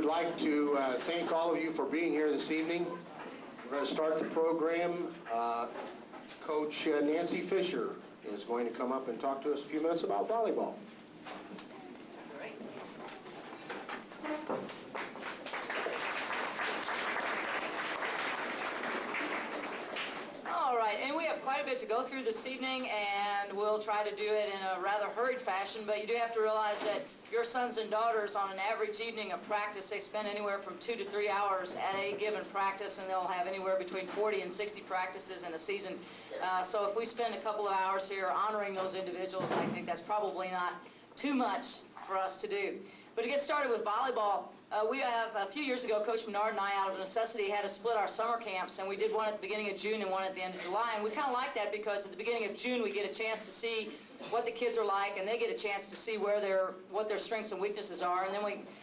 like to thank all of you for being here this evening. We're going to start the program. Coach Nancy Fisher is going to come up and talk to us a few minutes about volleyball. All right, and we have quite a bit to go through this evening, and we'll try to do it in a rather hurried fashion, but you do have to realize that your sons and daughters, on an average evening of practice, they spend anywhere from 2 to 3 hours at a given practice, and they'll have anywhere between 40 and 60 practices in a season. So if we spend a couple of hours here honoring those individuals, I think that's probably not too much for us to do. But to get started with volleyball, we have, a few years ago, Coach Menard and I, out of necessity, had to split our summer camps, and we did one at the beginning of June and one at the end of July, and we kind of like that because at the beginning of June we get a chance to see what the kids are like, and they get a chance to see what their strengths and weaknesses are, and then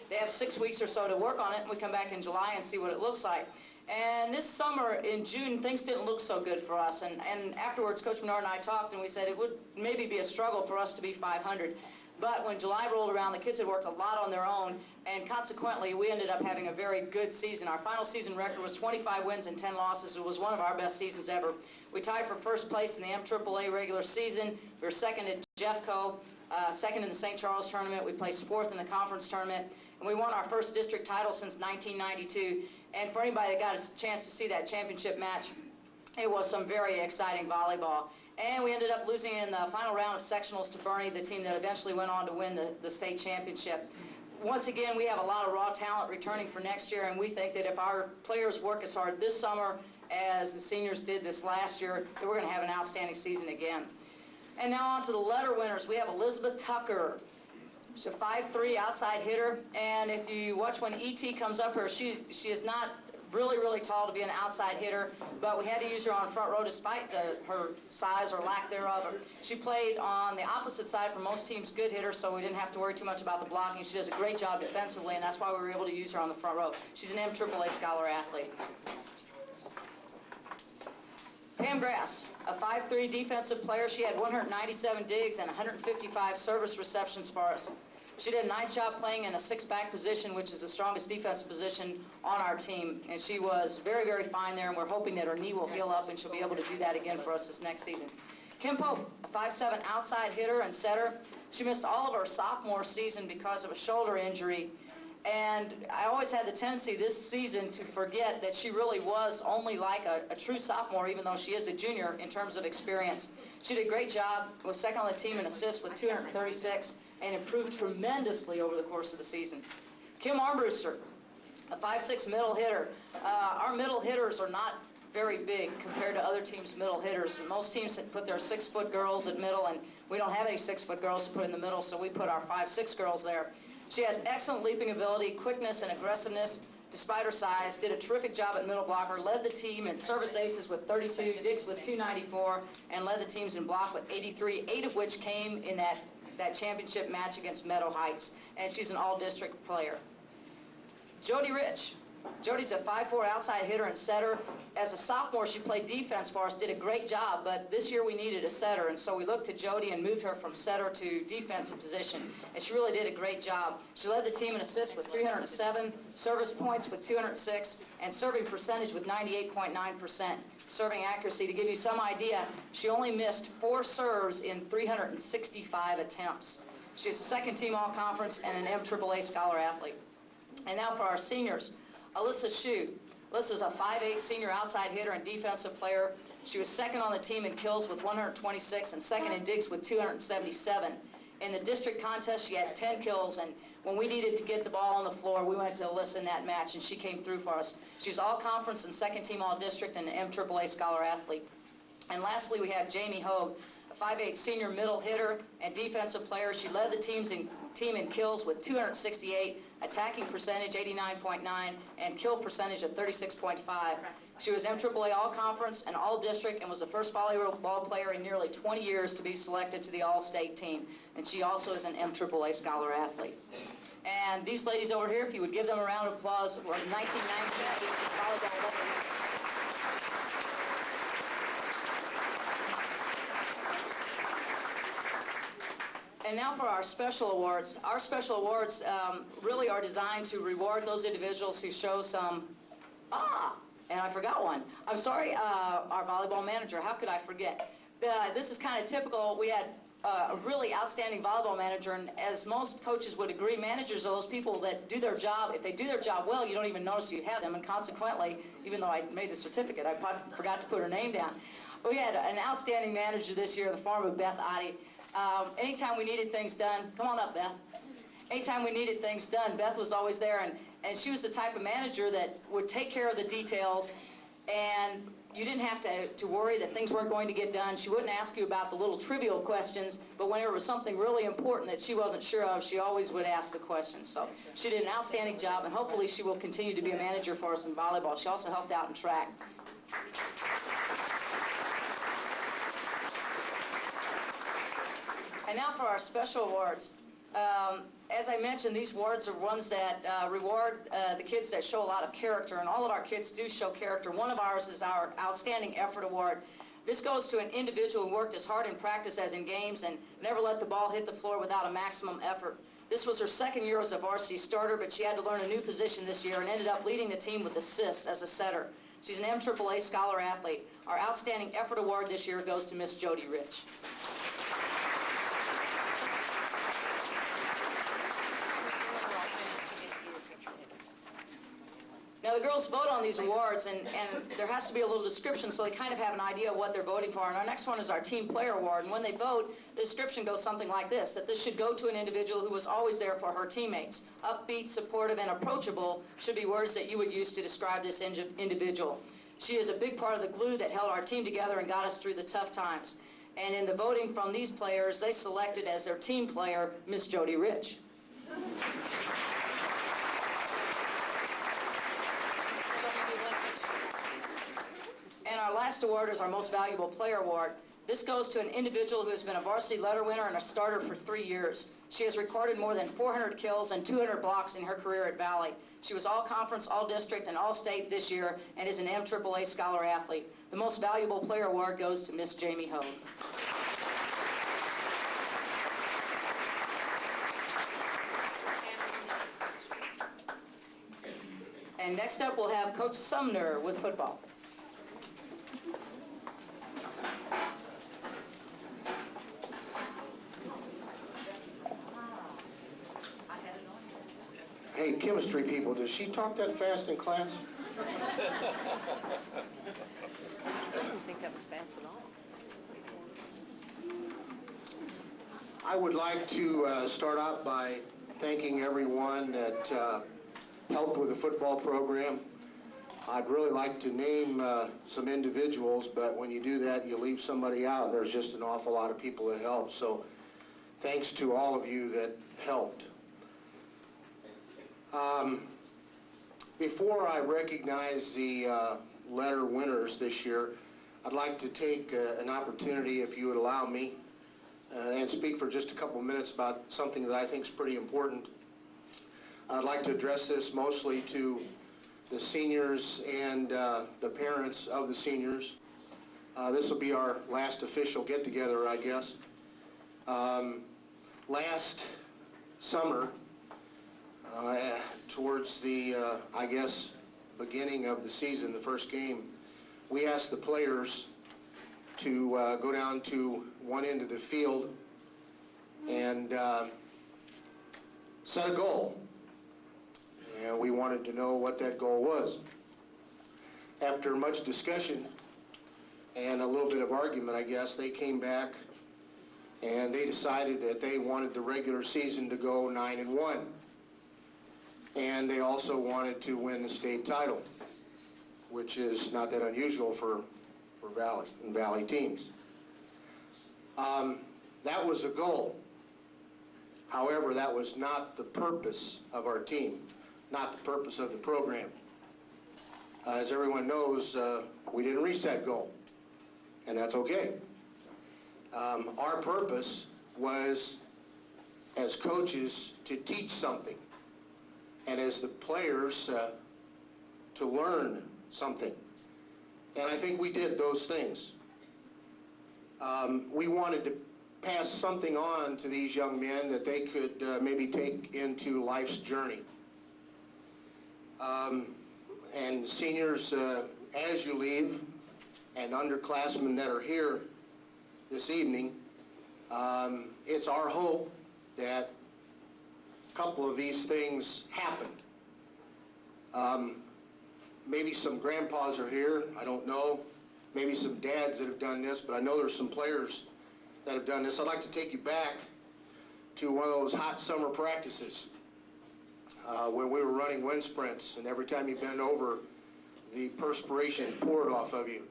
they have 6 weeks or so to work on it, and we come back in July and see what it looks like. And this summer in June, things didn't look so good for us, and afterwards Coach Menard and I talked, and we said it would maybe be a struggle for us to be 500. But when July rolled around, the kids had worked a lot on their own, and consequently, we ended up having a very good season. Our final season record was 25 wins and 10 losses. It was one of our best seasons ever. We tied for first place in the MAAA regular season. We were second at Jeffco, second in the St. Charles tournament. We placed fourth in the conference tournament, and we won our first district title since 1992. And for anybody that got a chance to see that championship match, it was some very exciting volleyball. And we ended up losing in the final round of sectionals to Bernie, the team that eventually went on to win the state championship. Once again, we have a lot of raw talent returning for next year, and we think that if our players work as hard this summer as the seniors did this last year, that we're going to have an outstanding season again. And now on to the letter winners. We have Elizabeth Tucker. She's a 5'3" outside hitter, and if you watch when E.T. comes up here, she is not really tall to be an outside hitter, but we had to use her on front row despite her size or lack thereof. She played on the opposite side for most teams, good hitter, so we didn't have to worry too much about the blocking. She does a great job defensively, and that's why we were able to use her on the front row. She's an MAAA scholar athlete. Pam Grass, a 5'3" defensive player. She had 197 digs and 155 service receptions for us. She did a nice job playing in a six-back position, which is the strongest defensive position on our team. And she was very fine there, and we're hoping that her knee will heal up and she'll be able to do that again for us this next season. Kim Pope, a 5'7" outside hitter and setter. She missed all of her sophomore season because of a shoulder injury. And I always had the tendency this season to forget that she really was only like a true sophomore, even though she is a junior in terms of experience. She did a great job, was second on the team in assists with 236, and improved tremendously over the course of the season. Kim Armbruster, a 5'6" middle hitter. Our middle hitters are not very big compared to other teams' middle hitters. Most teams put their 6-foot girls at middle, and we don't have any 6-foot girls to put in the middle, so we put our 5'6" girls there. She has excellent leaping ability, quickness, and aggressiveness despite her size. Did a terrific job at middle blocker, led the team in service aces with 32, digs with 294, and led the teams in block with 83, 8 of which came in that championship match against Meadow Heights, and she's an all-district player. Jody Rich. Jody's a 5'4" outside hitter and setter. As a sophomore, she played defense for us, did a great job, but this year we needed a setter, and so we looked to Jody and moved her from setter to defensive position, and she really did a great job. She led the team in assists with 307, service points with 206, and serving percentage with 98.9%. Serving accuracy, to give you some idea, she only missed 4 serves in 365 attempts. She's a second team all-conference and an MAAA scholar athlete. And now for our seniors. Alyssa Shue. Alyssa's a 5'8" senior outside hitter and defensive player. She was second on the team in kills with 126 and second in digs with 277. In the district contest, she had 10 kills, and when we needed to get the ball on the floor, we went to Alyssa in that match, and she came through for us. She's all-conference and second team all-district and an MAAA scholar athlete. And lastly, we have Jamie Hogue, a 5'8" senior middle hitter and defensive player. She led the team in kills with 268, attacking percentage 89.9, and kill percentage at 36.5. She was MAAA all-conference and all-district and was the first volleyball player in nearly 20 years to be selected to the all-state team. And she also is an MAAA scholar athlete. And these ladies over here, if you would give them a round of applause, were 1919 volleyball. And now for our special awards. Our special awards really are designed to reward those individuals who show some, and I forgot one. I'm sorry, our volleyball manager, how could I forget? This is kind of typical. We had a really outstanding volleyball manager, and as most coaches would agree, managers are those people that do their job. If they do their job well, you don't even notice you have them, and consequently, even though I made the certificate, I forgot to put her name down. But we had an outstanding manager this year in the form of Beth Oddie. Anytime we needed things done, come on up, Beth. Anytime we needed things done, Beth was always there, and she was the type of manager that would take care of the details, and you didn't have to worry that things weren't going to get done. She wouldn't ask you about the little trivial questions, but whenever it was something really important that she wasn't sure of, she always would ask the questions. So she did an outstanding job, and hopefully she will continue to be a manager for us in volleyball. She also helped out in track. And now for our special awards. As I mentioned, these awards are ones that reward the kids that show a lot of character, and all of our kids do show character. One of ours is our Outstanding Effort Award. This goes to an individual who worked as hard in practice as in games and never let the ball hit the floor without a maximum effort. This was her second year as a varsity starter, but she had to learn a new position this year and ended up leading the team with assists as a setter. She's an MAAA Scholar Athlete. Our Outstanding Effort Award this year goes to Miss Jody Rich. Now, the girls vote on these awards, and there has to be a little description so they kind of have an idea of what they're voting for. And our next one is our Team Player Award. And when they vote, the description goes something like this, that this should go to an individual who was always there for her teammates. Upbeat, supportive, and approachable should be words that you would use to describe this individual. She is a big part of the glue that held our team together and got us through the tough times. And in the voting from these players, they selected as their team player, Miss Jody Rich. And our last award is our Most Valuable Player Award. This goes to an individual who has been a varsity letter winner and a starter for 3 years. She has recorded more than 400 kills and 200 blocks in her career at Valle. She was all-conference, all-district, and all-state this year and is an MAAA Scholar Athlete. The Most Valuable Player Award goes to Miss Jamie Hogue. And next up, we'll have Coach Sumner with football. Hey, chemistry people, does she talk that fast in class? I didn't think that was fast at all. I would like to start out by thanking everyone that helped with the football program. I'd really like to name some individuals, but when you do that, you leave somebody out. There's just an awful lot of people that helped. So thanks to all of you that helped. Before I recognize the letter winners this year, I'd like to take an opportunity, if you would allow me, and speak for just a couple of minutes about something that I think is pretty important. I'd like to address this mostly to the seniors and the parents of the seniors. This will be our last official get-together, I guess. Last summer, towards the, I guess, beginning of the season, the first game, we asked the players to go down to one end of the field and set a goal. And we wanted to know what that goal was. After much discussion and a little bit of argument, I guess, they came back and they decided that they wanted the regular season to go 9-1. And they also wanted to win the state title, which is not that unusual for Valle and Valle teams. That was a goal. However, that was not the purpose of our team, not the purpose of the program. As everyone knows, we didn't reach that goal, and that's okay. Our purpose was, as coaches, to teach something, and as the players, to learn something. And I think we did those things. We wanted to pass something on to these young men that they could maybe take into life's journey. And seniors, as you leave, and underclassmen that are here this evening, it's our hope that a couple of these things happened. Maybe some grandpas are here, I don't know. Maybe some dads that have done this, but I know there's some players that have done this. I'd like to take you back to one of those hot summer practices when we were running wind sprints, and every time you bent over, the perspiration poured off of you.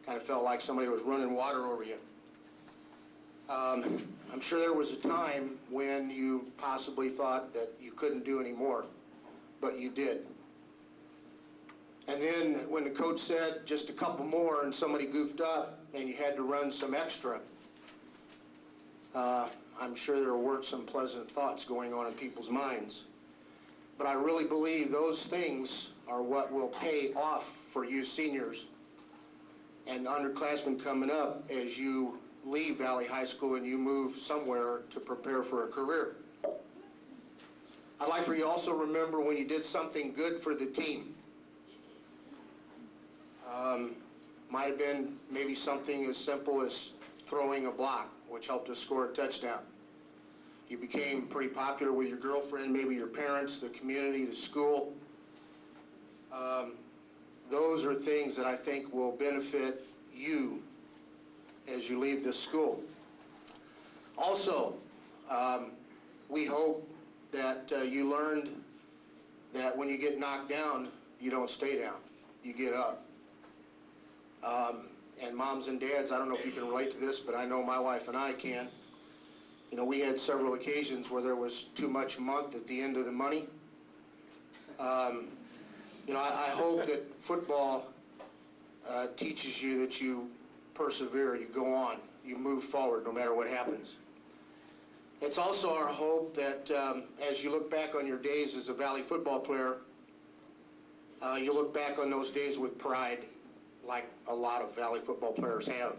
Kind of felt like somebody was running water over you. I'm sure there was a time when you possibly thought that you couldn't do any more, but you did. And then when the coach said just a couple more and somebody goofed up and you had to run some extra, I'm sure there weren't some pleasant thoughts going on in people's minds. But I really believe those things are what will pay off for you seniors and underclassmen coming up as you leave Valley High School and you move somewhere to prepare for a career. I'd like for you also to remember when you did something good for the team. Might have been maybe something as simple as throwing a block, which helped us score a touchdown. You became pretty popular with your girlfriend, maybe your parents, the community, the school. Those are things that I think will benefit you as you leave this school. Also, we hope that you learned that when you get knocked down, you don't stay down, you get up. And moms and dads, I don't know if you can relate to this, but I know my wife and I can. You know, we had several occasions where there was too much a month at the end of the money. You know, I hope that football teaches you that you persevere, you go on, you move forward no matter what happens. It's also our hope that as you look back on your days as a Valley football player, you look back on those days with pride, like a lot of Valley football players have.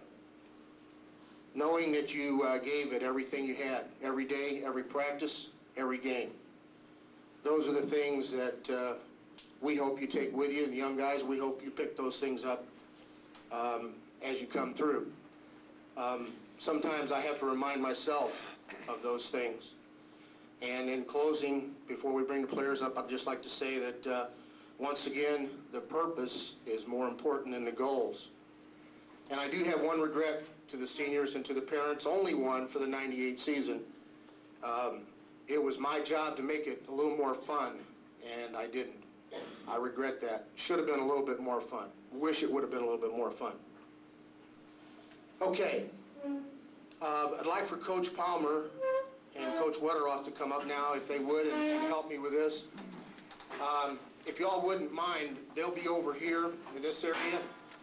Knowing that you gave it everything you had, every day, every practice, every game. Those are the things that we hope you take with you. The young guys, we hope you pick those things up as you come through. Sometimes I have to remind myself of those things. And in closing, before we bring the players up, I'd just like to say that once again, the purpose is more important than the goals. And I do have one regret to the seniors and to the parents, only one for the '98 season. It was my job to make it a little more fun, and I didn't. I regret that. Should have been a little bit more fun. Wish it would have been a little bit more fun. Okay. I'd like for Coach Palmer and Coach Wetteroff to come up now, if they would, and help me with this. If y'all wouldn't mind, they'll be over here in this area.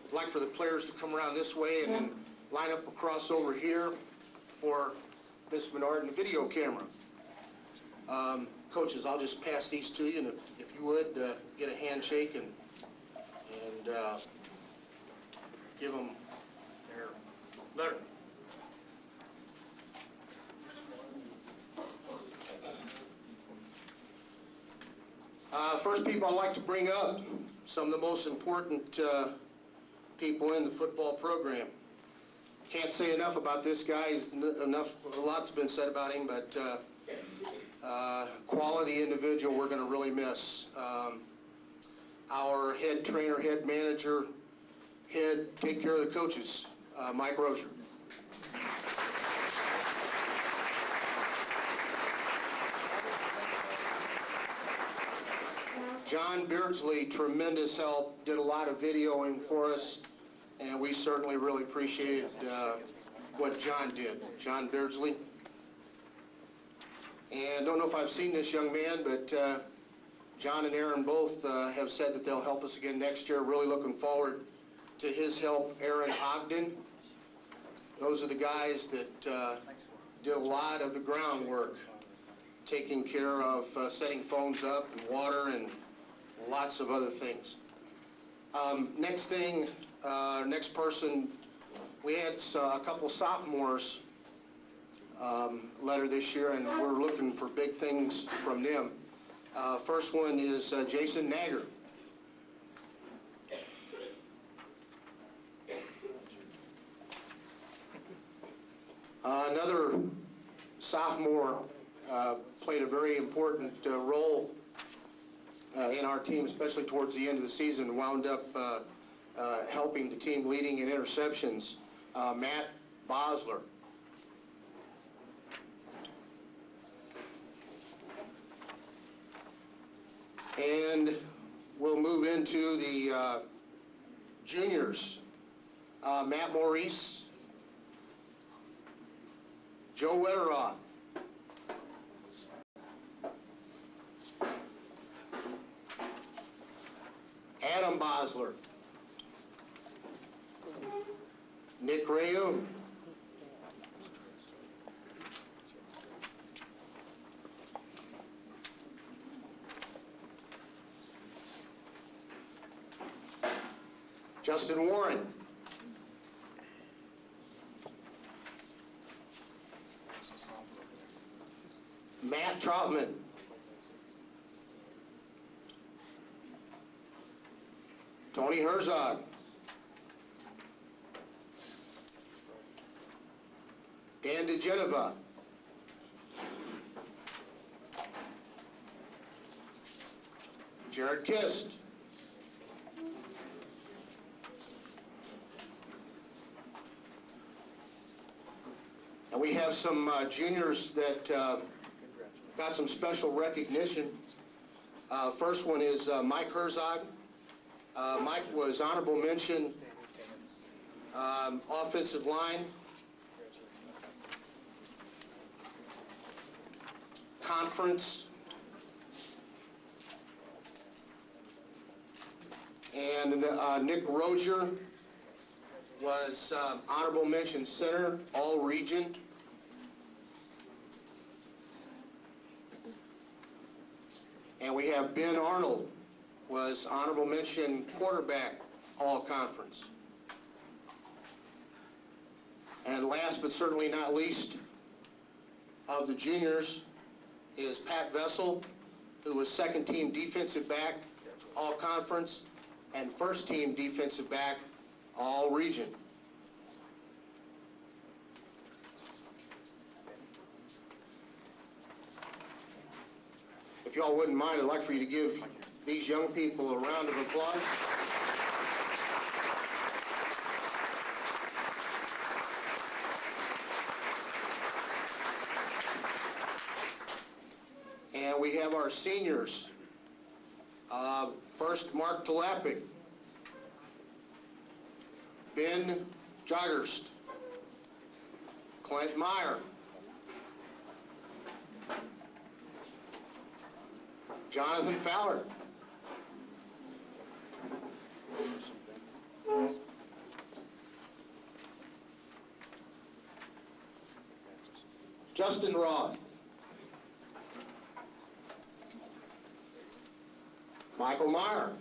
I'd like for the players to come around this way and then line up across over here for Miss Menard and the video camera. Coaches, I'll just pass these to you, and if you would, get a handshake and give them their letter. First people I'd like to bring up, some of the most important people in the football program. Can't say enough about this guy. A lot's been said about him, but quality individual we're going to really miss. Our head trainer, head manager, take care of the coaches, Mike Rozier. John Beardsley, tremendous help, did a lot of videoing for us, and we certainly really appreciated what John did. John Beardsley. And I don't know if I've seen this young man, but John and Aaron both have said that they'll help us again next year. Really looking forward to his help. Aaron Ogden. Those are the guys that did a lot of the groundwork, taking care of setting phones up and water and lots of other things. Next person, we had a couple sophomores letter this year, and we're looking for big things from them. First one is Jason Nagger. Another sophomore played a very important role in our team, especially towards the end of the season, wound up helping the team leading in interceptions, Matt Bosler. And we'll move into the juniors. Matt Maurice, Joe Wetteroth, Adam Bosler, Nick Rayo, Justin Warren, Matt Troutman, Tony Herzog, Dan DeGeneva, Jared Kist, and we have some juniors that got some special recognition. First one is Mike Herzog. Mike was honorable mention offensive line, conference, and Nick Rozier was honorable mention center, all region. And we have Ben Arnold, was honorable mention quarterback, all conference. And last but certainly not least of the juniors is Pat Vessel, who was second team defensive back, all conference, and first team defensive back, all region. If y'all wouldn't mind, I'd like for you to give these young people a round of applause. And we have our seniors. First, Mark Talapic, Ben Jogerst, Clint Meyer, Jonathan Fowler, Justin Roth, Michael Meyer,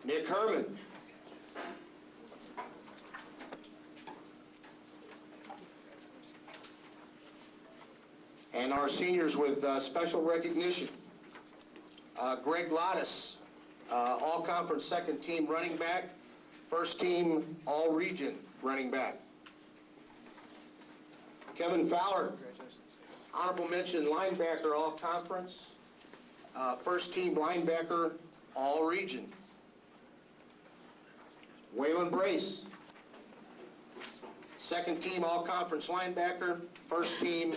Nick Herman, and our seniors with special recognition. Greg Lottis, all-conference second team running back, first team all-region running back. Kevin Fowler, honorable mention linebacker, all-conference, first team linebacker, all-region. Waylon Brace, second team all-conference linebacker, first team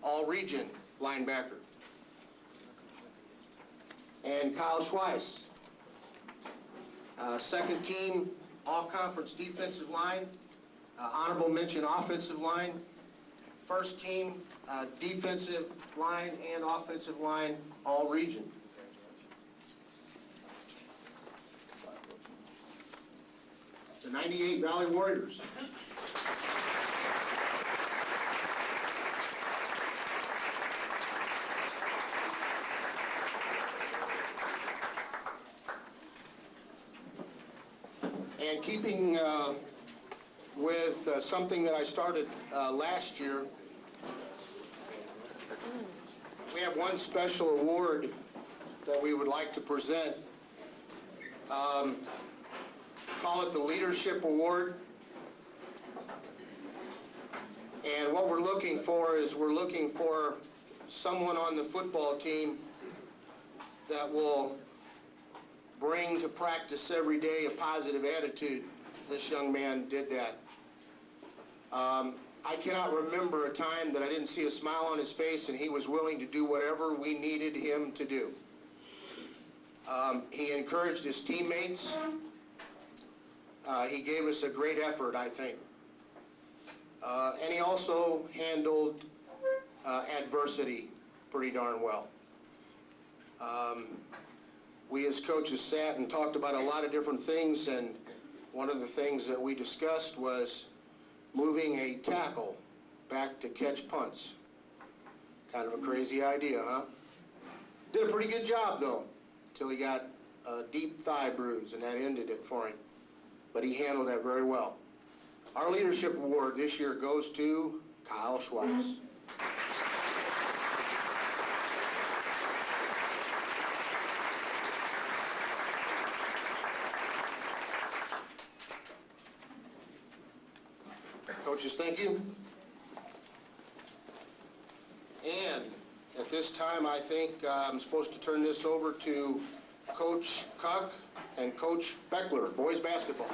all-region linebacker. And Kyle Schweiss, second team all-conference defensive line, honorable mention offensive line, first team defensive line and offensive line, all-region. The 98 Valley Warriors. And keeping with something that I started last year. We have one special award that we would like to present. Call it the Leadership Award. And what we're looking for is we're looking for someone on the football team that will bring to practice every day a positive attitude. This young man did that. I cannot remember a time that I didn't see a smile on his face and he was willing to do whatever we needed him to do. He encouraged his teammates. He gave us a great effort, I think. And he also handled adversity pretty darn well. We as coaches sat and talked about a lot of different things, and one of the things that we discussed was moving a tackle back to catch punts. Kind of a crazy idea, huh? Did a pretty good job, though, until he got a deep thigh bruise, and that ended it for him. But he handled that very well. Our Leadership Award this year goes to Kyle Schweiss. Coaches, thank you. And at this time, I think I'm supposed to turn this over to Coach Kuck and Coach Beckler, boys basketball.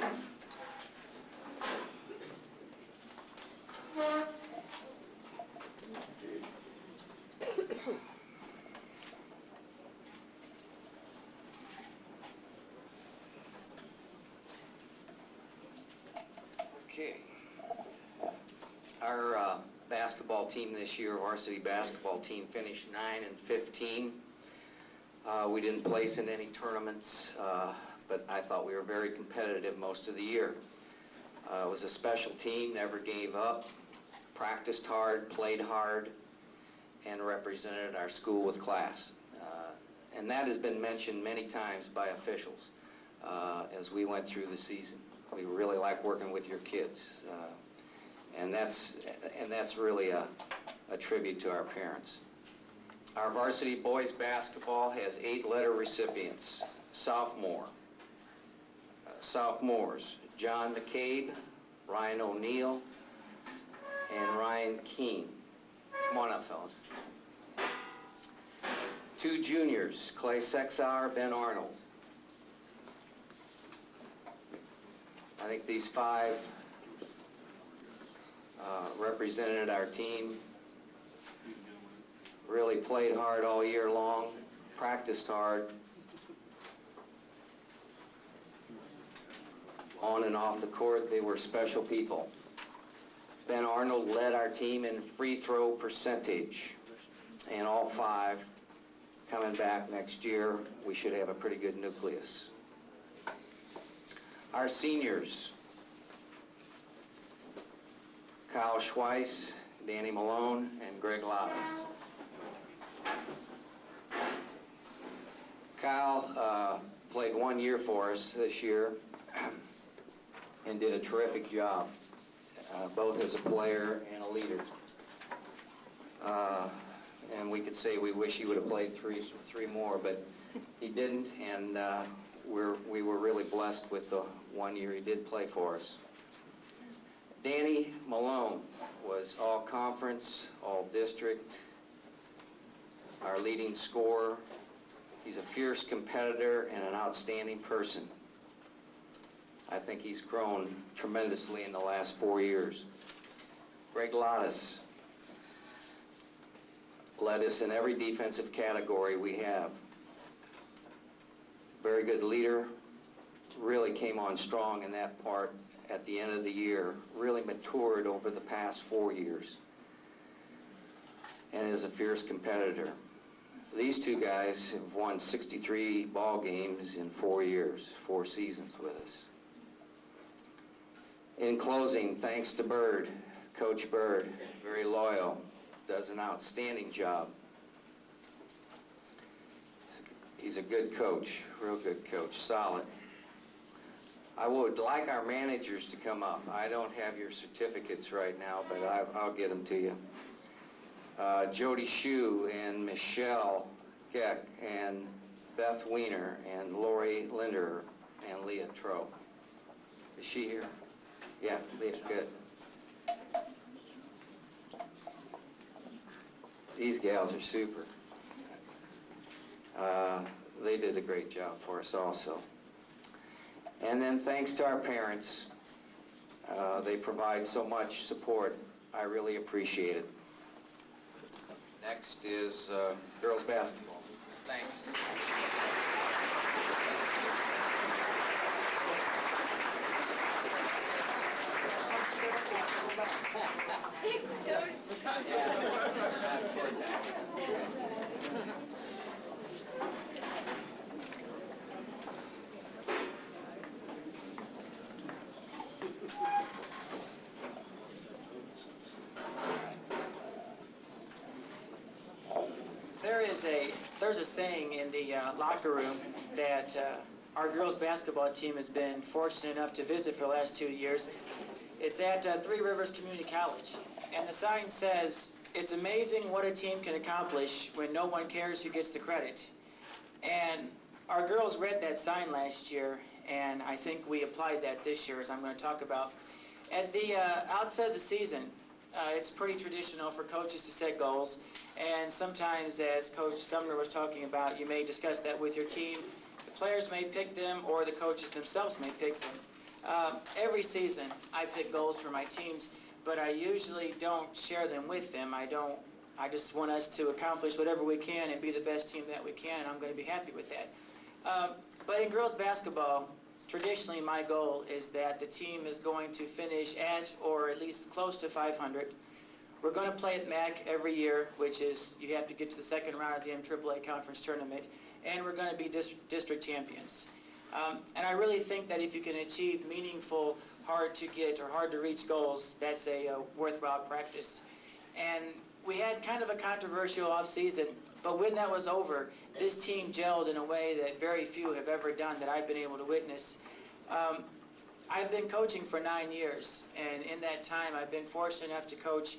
Okay. Our basketball team this year, varsity basketball team, finished 9-15. We didn't place in any tournaments, but I thought we were very competitive most of the year. It was a special team, never gave up, practiced hard, played hard, and represented our school with class. And that has been mentioned many times by officials as we went through the season. We really like working with your kids. And that's really a tribute to our parents. Our varsity boys basketball has 8 letter recipients. Sophomores, John McCabe, Ryan O'Neill, and Ryan Keene. Come on up, fellas. 2 juniors, Clay Sexauer, Ben Arnold. I think these 5 represented our team. Really played hard all year long, practiced hard, on and off the court. They were special people. Ben Arnold led our team in free throw percentage, and all 5 coming back next year, we should have a pretty good nucleus. Our seniors, Kyle Schweiss, Danny Malone, and Greg Lopez. Kyle played 1 year for us this year and did a terrific job, both as a player and a leader. And we could say we wish he would have played three more, but he didn't, and we were really blessed with the 1 year he did play for us. Danny Malone was all conference, all district, our leading scorer. He's a fierce competitor and an outstanding person. I think he's grown tremendously in the last 4 years. Greg Lottis led us in every defensive category we have. Very good leader, really came on strong in that part at the end of the year, really matured over the past 4 years, and is a fierce competitor. These 2 guys have won 63 ball games in 4 years, 4 seasons with us. In closing, thanks to Bird, Coach Bird, very loyal, does an outstanding job. He's a good coach, real good coach, solid. I would like our managers to come up. I don't have your certificates right now, but I'll get them to you. Jody Shue and Michelle Geck and Beth Weiner and Lori Linder and Leah Troe. Is she here? Yeah, Leah, good. These gals are super. They did a great job for us also. And then thanks to our parents. They provide so much support. I really appreciate it. Next is girls basketball. Thanks. There's a saying in the locker room that our girls basketball team has been fortunate enough to visit for the last 2 years. It's at Three Rivers Community College, and the sign says, "It's amazing what a team can accomplish when no one cares who gets the credit." And our girls read that sign last year, and I think we applied that this year, as I'm going to talk about. At the outset of the season, it's pretty traditional for coaches to set goals, and sometimes, as Coach Sumner was talking about, you may discuss that with your team. The players may pick them, or the coaches themselves may pick them. Every season, I pick goals for my teams, but I usually don't share them with them. I just want us to accomplish whatever we can and be the best team that we can, and I'm going to be happy with that. But in girls basketball, traditionally my goal is that the team is going to finish at or at least close to 500. We're going to play at MAC every year, which is you have to get to the second round of the MAAA conference tournament, and we're going to be district champions. And I really think that if you can achieve meaningful, hard to get or hard to reach goals, that's a worthwhile practice. And we had kind of a controversial off-season, but when that was over, this team gelled in a way that very few have ever done that I've been able to witness. I've been coaching for 9 years, and in that time I've been fortunate enough to coach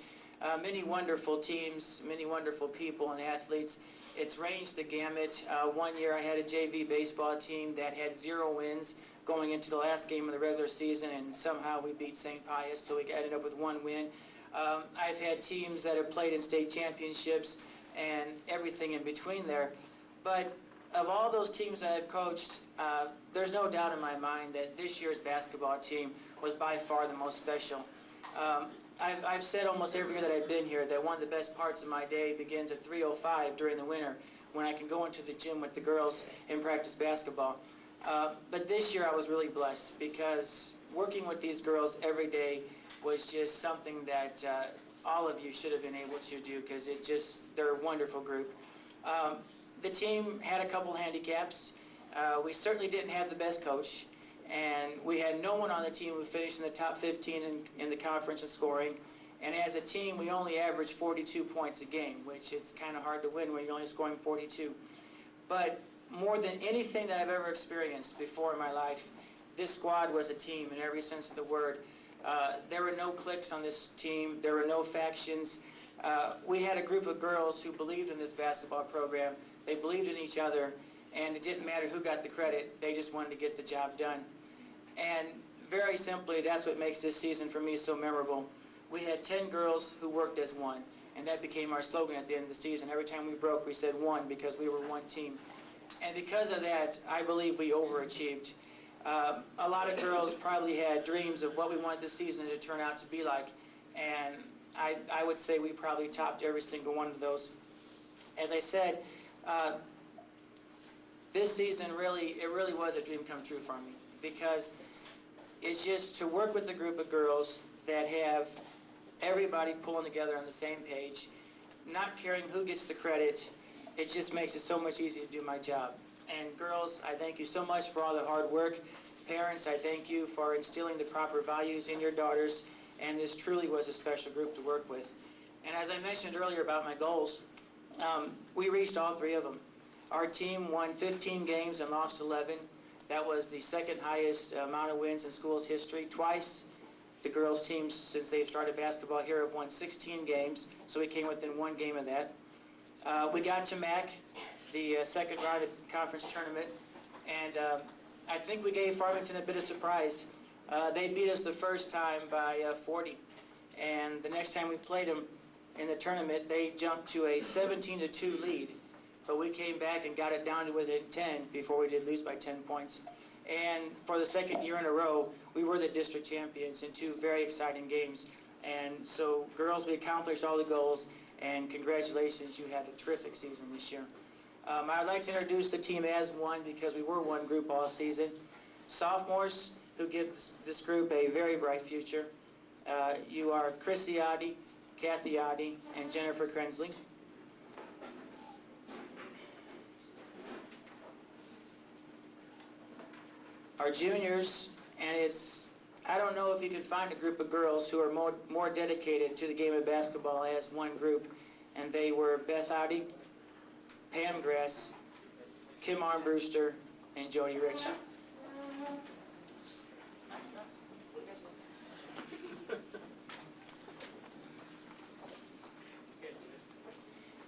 many wonderful teams, many wonderful people and athletes. It's ranged the gamut. 1 year I had a JV baseball team that had 0 wins going into the last game of the regular season, and somehow we beat St. Pius, so we ended up with 1 win. I've had teams that have played in state championships and everything in between there. But of all those teams that I've coached, there's no doubt in my mind that this year's basketball team was by far the most special. I've said almost every year that I've been here that one of the best parts of my day begins at 3:05 during the winter when I can go into the gym with the girls and practice basketball. But this year I was really blessed because working with these girls every day was just something that all of you should have been able to do because they're a wonderful group. The team had a couple handicaps. We certainly didn't have the best coach, and we had no one on the team who finished in the top 15 in the conference in scoring. And as a team, we only averaged 42 points a game, which it's kind of hard to win when you're only scoring 42. But more than anything that I've ever experienced before in my life, this squad was a team in every sense of the word. There were no cliques on this team. There were no factions. We had a group of girls who believed in this basketball program. They believed in each other, and it didn't matter who got the credit. They just wanted to get the job done. And very simply, that's what makes this season for me so memorable. We had 10 girls who worked as one, and that became our slogan at the end of the season. Every time we broke, we said one because we were one team. And because of that, I believe we overachieved. A lot of girls probably had dreams of what we wanted this season to turn out to be like, and I would say we probably topped every single one of those. As I said, this season it really was a dream come true for me because it's just to work with a group of girls that have everybody pulling together on the same page, not caring who gets the credit. It just makes it so much easier to do my job. And girls, I thank you so much for all the hard work. Parents, I thank you for instilling the proper values in your daughters, and this truly was a special group to work with. And as I mentioned earlier about my goals, we reached all 3 of them. Our team won 15 games and lost 11. That was the second highest amount of wins in school's history. Twice, the girls' teams, since they've started basketball here, have won 16 games, so we came within one game of that. We got to MAC, the second round of the conference tournament, and I think we gave Farmington a bit of surprise. They beat us the first time by 40, and the next time we played them in the tournament, they jumped to a 17-2 lead, but we came back and got it down to within 10 before we did lose by 10 points. And for the second year in a row, we were the district champions in two very exciting games. And so, girls, we accomplished all the goals, and congratulations, you had a terrific season this year. I'd like to introduce the team as one because we were one group all season. Sophomores, who gives this group a very bright future. You are Chrissy Addy, Kathy Addy, and Jennifer Krensley. Our juniors, and I don't know if you could find a group of girls who are more dedicated to the game of basketball as one group, and they were Beth Addy, Pam Grass, Kim Armbruster, and Jody Rich.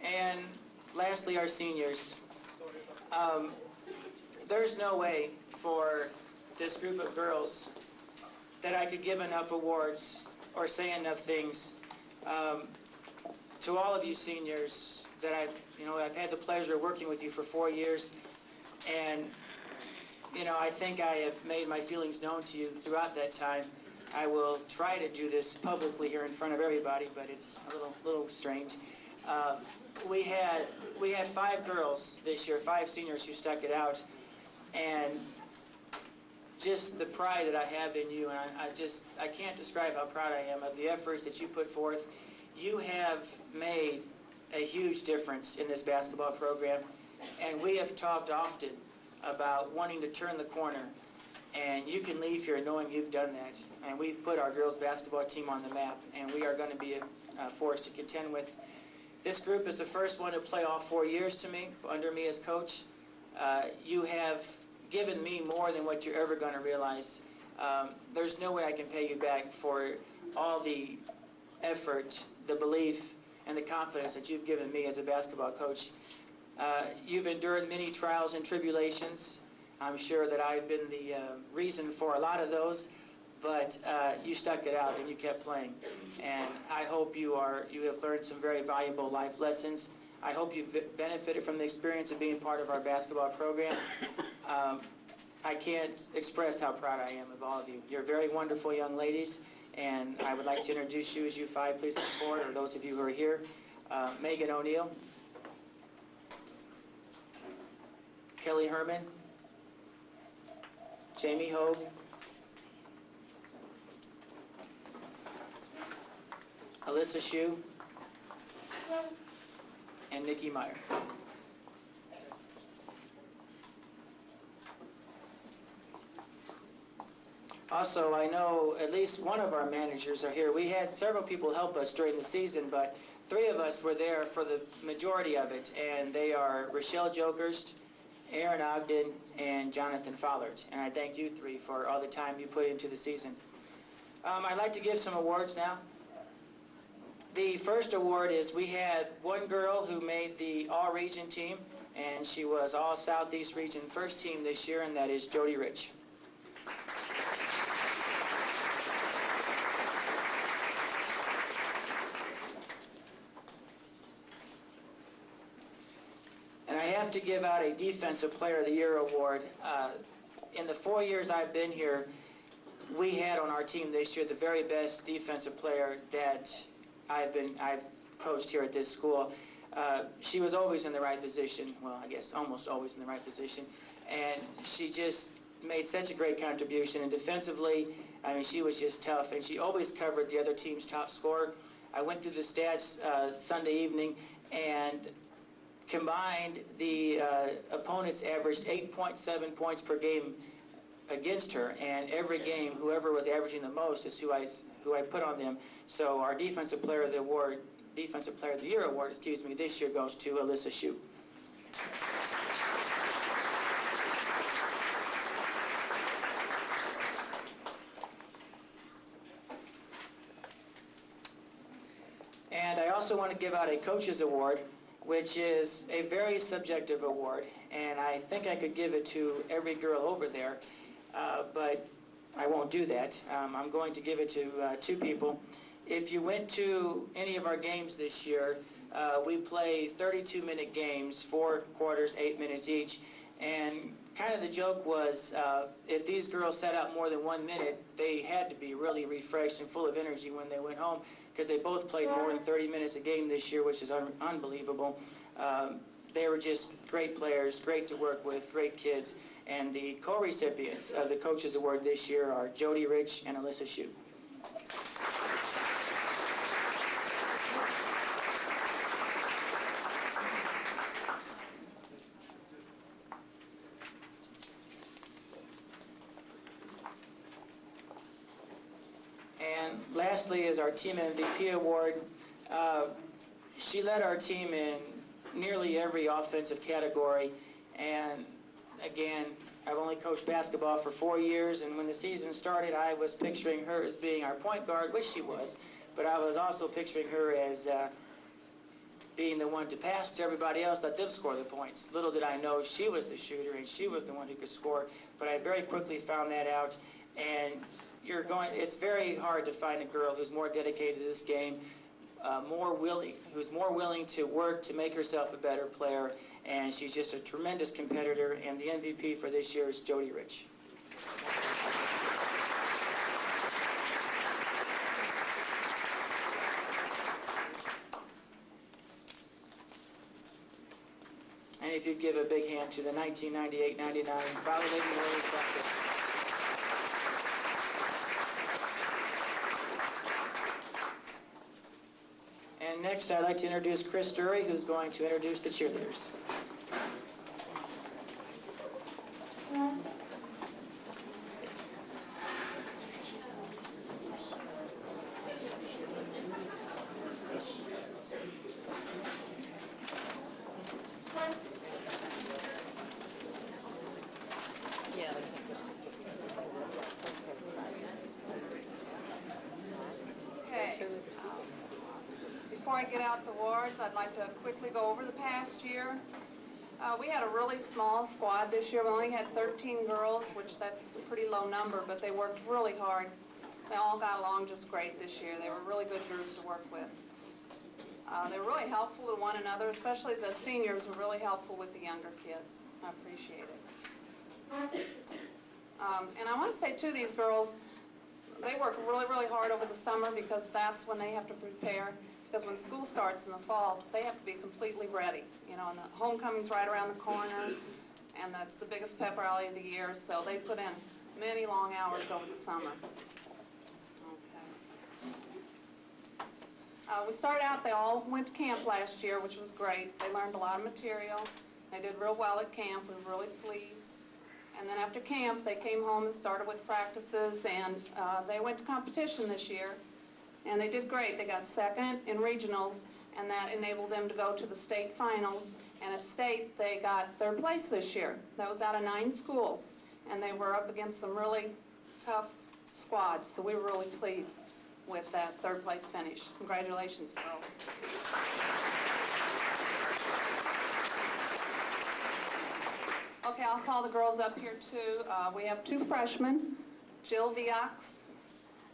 And lastly, our seniors. There's no way for this group of girls that I could give enough awards or say enough things. To all of you seniors that I've had the pleasure of working with you for 4 years, and I think I have made my feelings known to you throughout that time. I will try to do this publicly here in front of everybody, but it's a little strange. We had 5 girls this year, 5 seniors who stuck it out, and just the pride that I have in you, and I can't describe how proud I am of the efforts that you put forth. You have made a huge difference in this basketball program, and we have talked often about wanting to turn the corner, and you can leave here knowing you've done that. And we've put our girls basketball team on the map, and we are going to be a force to contend with. This group is the first one to play all 4 years to me, under me as coach. You have given me more than what you're ever going to realize. There's no way I can pay you back for all the effort, the belief, and the confidence that you've given me as a basketball coach. You've endured many trials and tribulations. I'm sure that I've been the reason for a lot of those, but you stuck it out and you kept playing. And I hope you have learned some very valuable life lessons. I hope you've benefited from the experience of being part of our basketball program. I can't express how proud I am of all of you. You're very wonderful young ladies, and I would like to introduce you as you 5 please come forward, or those of you who are here. Megan O'Neill, Kelly Herman, Jamie Hogue, Alyssa Shue, and Nikki Meyer. Also, I know at least one of our managers are here. We had several people help us during the season, but 3 of us were there for the majority of it, and they are Rochelle Jokerst, Aaron Ogden, and Jonathan Follard. And I thank you 3 for all the time you put into the season. I'd like to give some awards now. The first award is we had one girl who made the all-region team, and she was all Southeast Region first team this year, and that is Jody Rich. And I have to give out a Defensive Player of the Year award. In the 4 years I've been here, we had on our team this year the very best defensive player that I've coached here at this school. She was always in the right position. Well, I guess almost always in the right position. And she just made such a great contribution. And defensively, I mean, she was just tough. And she always covered the other team's top scorer. I went through the stats Sunday evening, and combined, the opponents averaged 8.7 points per game against her, and every game, whoever was averaging the most is who I put on them. So our Defensive Player of the Year award, this year goes to Alyssa Shue. also want to give out a coach's award, which is a very subjective award, and I think I could give it to every girl over there, but I won't do that. I'm going to give it to two people. If you went to any of our games this year, we play 32-minute games, 4 quarters, 8 minutes each, and kind of the joke was if these girls sat out more than 1 minute, they had to be really refreshed and full of energy when they went home, because they both played more than 30 minutes a game this year, which is unbelievable. They were just great players, great to work with, great kids. And the co-recipients of the Coaches Award this year are Jody Rich and Alyssa Shue. And lastly is our Team MVP Award. She led our team in nearly every offensive category, and again, I've only coached basketball for 4 years, and when the season started, I was picturing her as being our point guard, which she was, but I was also picturing her as being the one to pass to everybody else, let them score the points. Little did I know she was the shooter, and she was the one who could score, but I very quickly found that out, and it's very hard to find a girl who's more dedicated to this game, who's more willing to work to make herself a better player, and she's just a tremendous competitor, and the MVP for this year is Jody Rich. And if you'd give a big hand to the 1998-99 Valle Warriors Banquet. And next, I'd like to introduce Chris Dury, who's going to introduce the cheerleaders. Yeah. Okay. Before I get out the awards, I'd like to quickly go over the past year. We had a really small squad this year. We only had 13 girls, which that's a pretty low number, but they worked really hard. They all got along just great this year. They were really good groups to work with. They were really helpful to one another, especially the seniors were really helpful with the younger kids. I appreciate it. And I want to say, too, these girls, they work really, really hard over the summer because that's when they have to prepare. Because when school starts in the fall, they have to be completely ready. You know, and the homecoming's right around the corner, and that's the biggest pep rally of the year, so they put in many long hours over the summer. Okay. We started out, they all went to camp last year, which was great. They learned a lot of material. They did real well at camp. We were really pleased. And then after camp, they came home and started with practices, and they went to competition this year. And they did great. They got second in regionals, and that enabled them to go to the state finals. And at state, they got third place this year. That was out of 9 schools. And they were up against some really tough squads, so we were really pleased with that third place finish. Congratulations, girls. Okay, I'll call the girls up here too. We have 2 freshmen, Jill Viox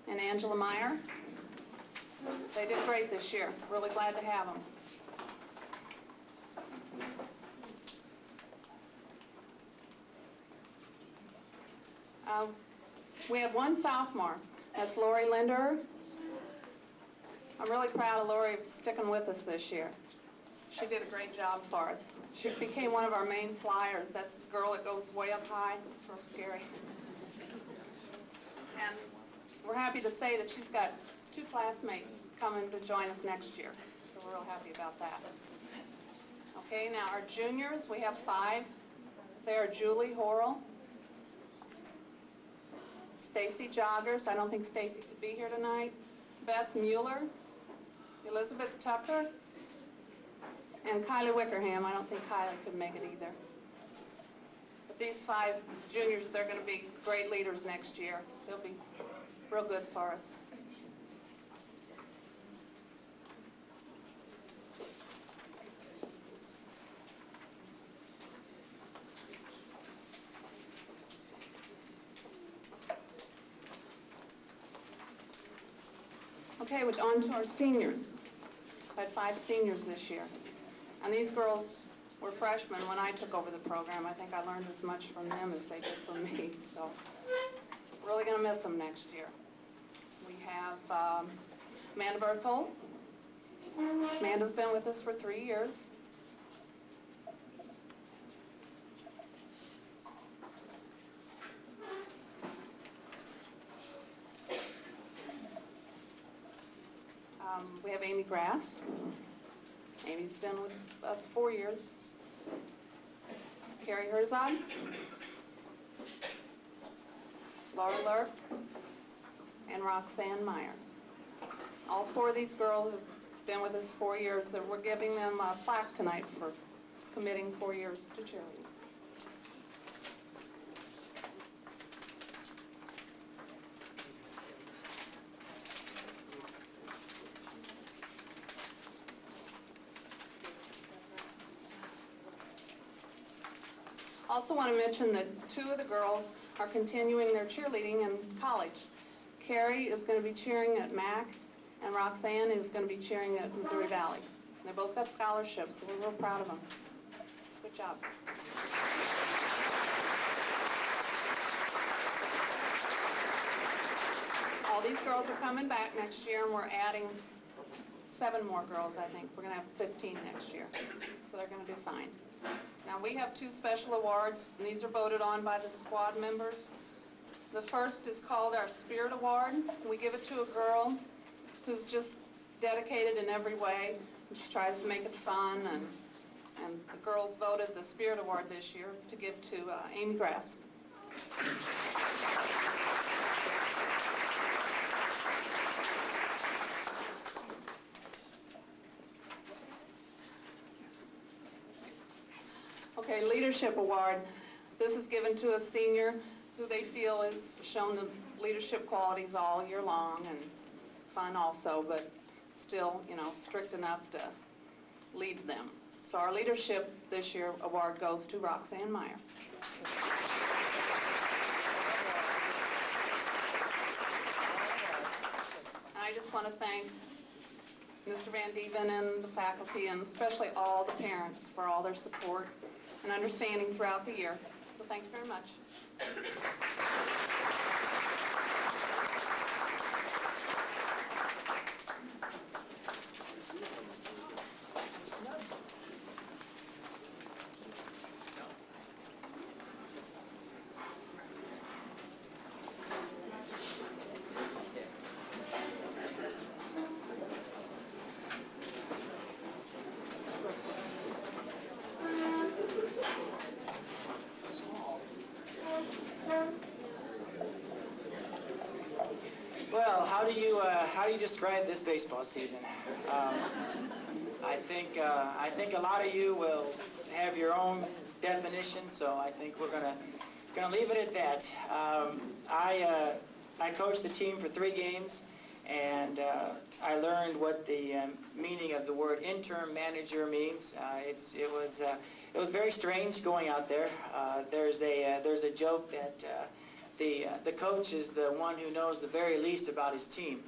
and Angela Meyer. They did great this year. Really glad to have them. We have 1 sophomore. That's Lori Linder. I'm really proud of Lori sticking with us this year. She did a great job for us. She became one of our main flyers. That's the girl that goes way up high. It's real scary. And we're happy to say that she's got 2 classmates coming to join us next year. So we're real happy about that. Okay, now our juniors, we have 5. They are Julie Horrell, Stacy Joggers. I don't think Stacy could be here tonight. Beth Mueller, Elizabeth Tucker, and Kylie Wickerham. I don't think Kylie could make it either. But these 5 juniors, they're going to be great leaders next year. They'll be real good for us. Okay, we're on to our seniors. I had 5 seniors this year. And these girls were freshmen when I took over the program. I think I learned as much from them as they did from me. So really going to miss them next year. We have Amanda Berthold. Amanda's been with us for 3 years. We have Amy Grass. Amy's been with us 4 years. Carrie Herzog. Laura Lurk. And Roxanne Meyer. All 4 of these girls have been with us 4 years. We're giving them a plaque tonight for committing 4 years to cheerleading. Also want to mention that 2 of the girls are continuing their cheerleading in college. Carrie is going to be cheering at Mac, and Roxanne is going to be cheering at Missouri Valley. They both got scholarships, so we're real proud of them. Good job. All these girls are coming back next year, and we're adding 7 more girls, I think. We're going to have 15 next year, so they're going to do fine. Now, we have 2 special awards, and these are voted on by the squad members. The first is called our Spirit Award. We give it to a girl who's just dedicated in every way. She tries to make it fun, and the girls voted the Spirit Award this year to give to Amy Grass. Okay, Leadership Award. This is given to a senior who they feel has shown the leadership qualities all year long and fun also, but still, you know, strict enough to lead them. So our Leadership this year award goes to Roxanne Meyer. And I just want to thank Mr. Van Dieven and the faculty, and especially all the parents for all their support and understanding throughout the year. So thank you very much. Well, how do you describe this baseball season? I think a lot of you will have your own definition, so I think we're gonna leave it at that. I coached the team for 3 games, and I learned what the meaning of the word interim manager means. It was very strange going out there. There's a joke that the coach is the one who knows the very least about his team.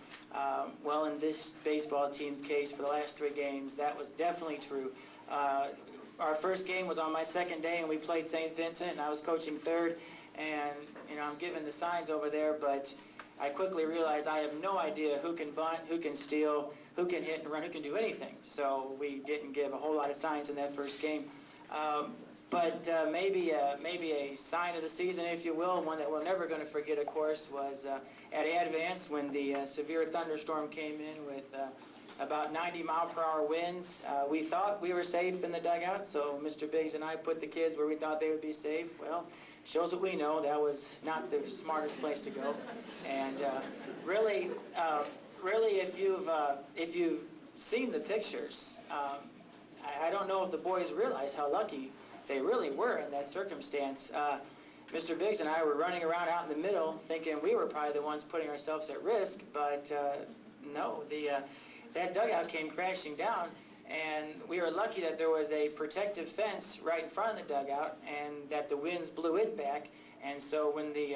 Well, in this baseball team's case, for the last 3 games, that was definitely true. Our first game was on my second day, and we played St. Vincent, and I was coaching third, and I'm giving the signs over there, but I quickly realized I have no idea who can bunt, who can steal, who can hit and run, who can do anything. So we didn't give a whole lot of signs in that first game. But maybe a sign of the season, if you will, one that we're never going to forget, of course, was at Advance when the severe thunderstorm came in with about 90-mile-per-hour winds. We thought we were safe in the dugout, so Mr. Biggs and I put the kids where we thought they would be safe. Well, shows what we know, that was not the smartest place to go. And really, if you've seen the pictures, I don't know if the boys realize how lucky they really were in that circumstance. Mr. Biggs and I were running around out in the middle thinking we were probably the ones putting ourselves at risk, but no, that dugout came crashing down, and we were lucky that there was a protective fence right in front of the dugout and that the winds blew it back, and so when the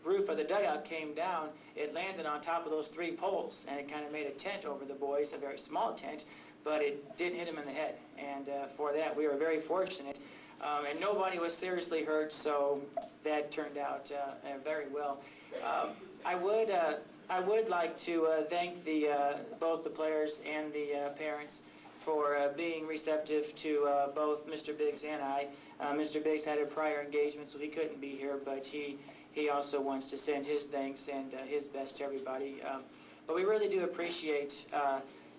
roof of the dugout came down, it landed on top of those 3 poles, and it kind of made a tent over the boys, a very small tent, but it didn't hit them in the head. And for that, we were very fortunate. And nobody was seriously hurt, so that turned out very well. I would like to thank both the players and the parents for being receptive to both Mr. Biggs and I. Mr. Biggs had a prior engagement, so he couldn't be here, but he also wants to send his thanks and his best to everybody. But we really do appreciate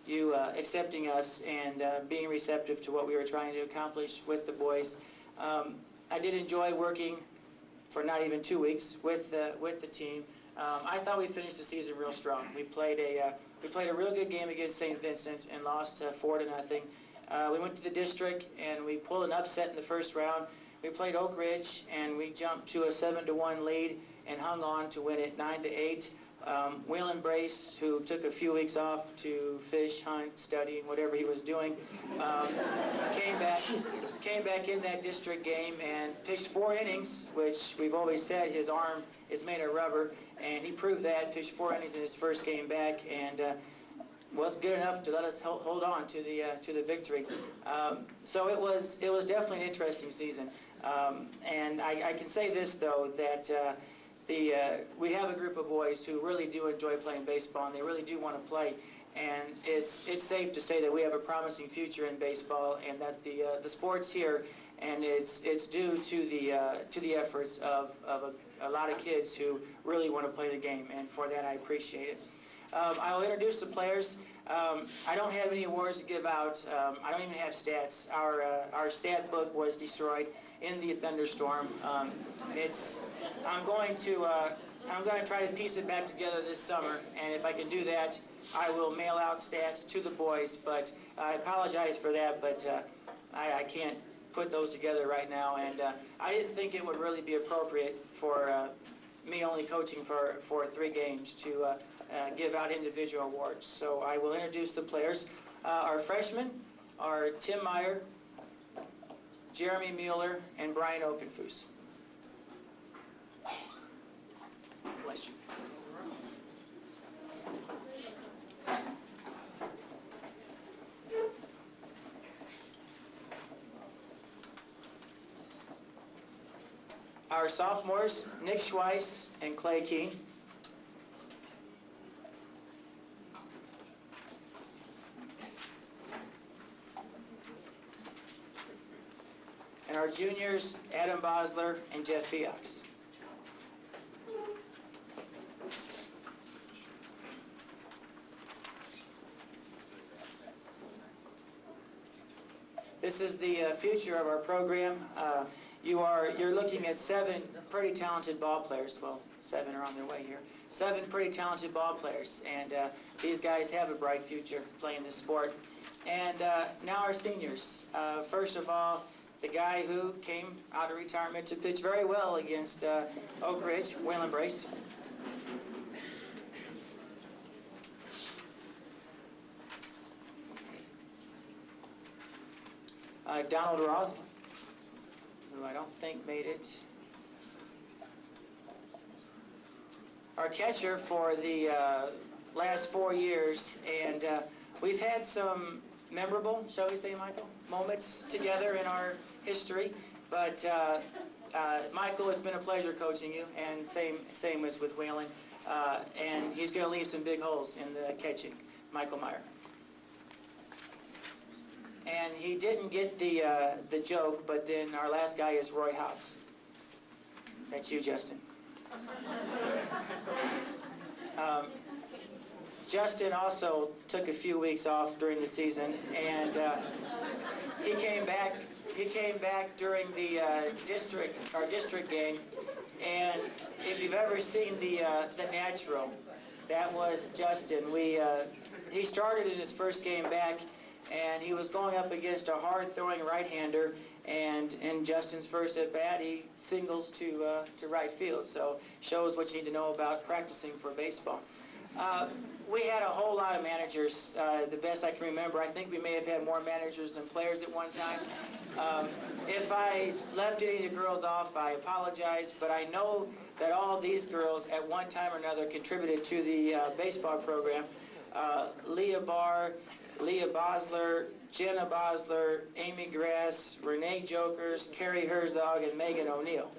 you accepting us and being receptive to what we were trying to accomplish with the boys. I did enjoy working for not even 2 weeks with the team. I thought we finished the season real strong. We played a real good game against St. Vincent and lost 4-0. We went to the district and we pulled an upset in the first round. We played Oak Ridge and we jumped to a 7-1 lead and hung on to win it 9-8. Waylon Brace, who took a few weeks off to fish, hunt, study, whatever he was doing, came back in that district game and pitched 4 innings, which we've always said his arm is made of rubber, and he proved that. Pitched 4 innings in his first game back, and was good enough to let us hold on to the victory. So it was definitely an interesting season, and I can say this though, that we have a group of boys who really do enjoy playing baseball, and they really do want to play. And it's safe to say that we have a promising future in baseball, and that the sport's here, and it's due to the efforts of a lot of kids who really want to play the game, and for that I appreciate it. I will introduce the players. I don't have any awards to give out. I don't even have stats. Our stat book was destroyed in the thunderstorm. I'm going to try to piece it back together this summer, and if I can do that, I will mail out stats to the boys. But I apologize for that, but I can't put those together right now, and I didn't think it would really be appropriate for me only coaching for 3 games to give out individual awards. So I will introduce the players. Our freshmen are Tim Meyer, Jeremy Mueller, and Brian Okenfuss. Bless you. Our sophomores, Nick Schweiss and Clay Keene. And our juniors, Adam Bosler and Jeff Fiox. This is the future of our program. You're looking at 7 pretty talented ball players. Well, 7 are on their way here. 7 pretty talented ball players, and these guys have a bright future playing this sport. And now our seniors. First of all, the guy who came out of retirement to pitch very well against Oak Ridge, Waylon Brace. Donald Roth, who I don't think made it. Our catcher for the last 4 years, and we've had some memorable, shall we say, Michael, moments together in our history. But Michael, it's been a pleasure coaching you, and same as with Waylon. And he's going to leave some big holes in the catching, Michael Meyer. And he didn't get the joke, but then our last guy is Roy Hobbs. That's you, Justin. Justin also took a few weeks off during the season, and he came back during our district game. And if you've ever seen the natural, that was Justin. He started in his first game back, and he was going up against a hard-throwing right-hander, and in Justin's first at-bat, he singles to right field. So shows what you need to know about practicing for baseball. We had a whole lot of managers, the best I can remember. I think we may have had more managers than players at one time. If I left any of the girls off, I apologize, but I know that all these girls at one time or another contributed to the baseball program. Leah Barr, Leah Bosler, Jenna Bosler, Amy Grass, Renee Jokers, Carrie Herzog, and Megan O'Neill.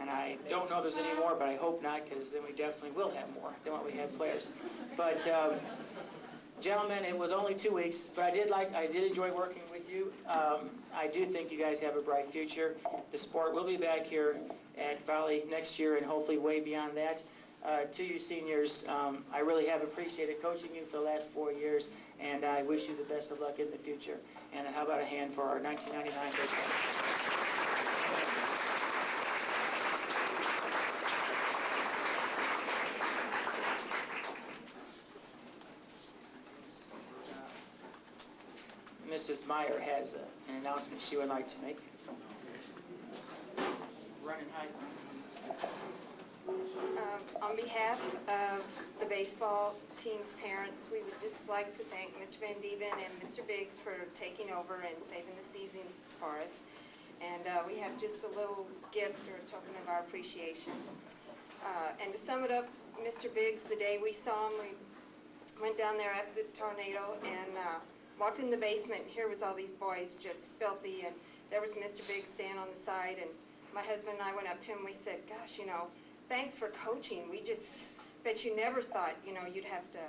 And I don't know if there's any more, but I hope not, because then we definitely will have more than what we had players. But gentlemen, it was only 2 weeks, but I did enjoy working with you. I do think you guys have a bright future. The sport will be back here at Valle next year, and hopefully way beyond that. To you seniors, I really have appreciated coaching you for the last 4 years, and I wish you the best of luck in the future. And how about a hand for our 1999 baseball? Mrs. Meyer has an announcement she would like to make. Running high. On behalf of the baseball team's parents, we would just like to thank Mr. Van Dieven and Mr. Biggs for taking over and saving the season for us. And we have just a little gift or a token of our appreciation. And to sum it up, Mr. Biggs, the day we saw him, we went down there after the tornado and walked in the basement, and here was all these boys just filthy, and there was Mr. Biggs standing on the side, and my husband and I went up to him and we said, gosh, thanks for coaching. We just bet you never thought, you'd have to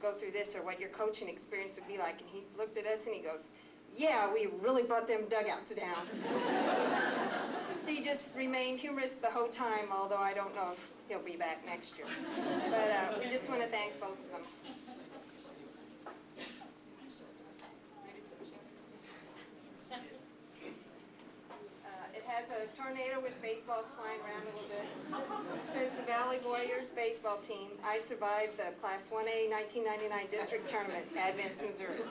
go through this or what your coaching experience would be like. And he looked at us and he goes, yeah, we really brought them dugouts down. He just remained humorous the whole time, although I don't know if he'll be back next year. But we just want to thank both of them. It has a tornado with baseballs flying around a little bit. It says the Valley Warriors baseball team. I survived the Class 1A 1999 district tournament, Advance, Missouri.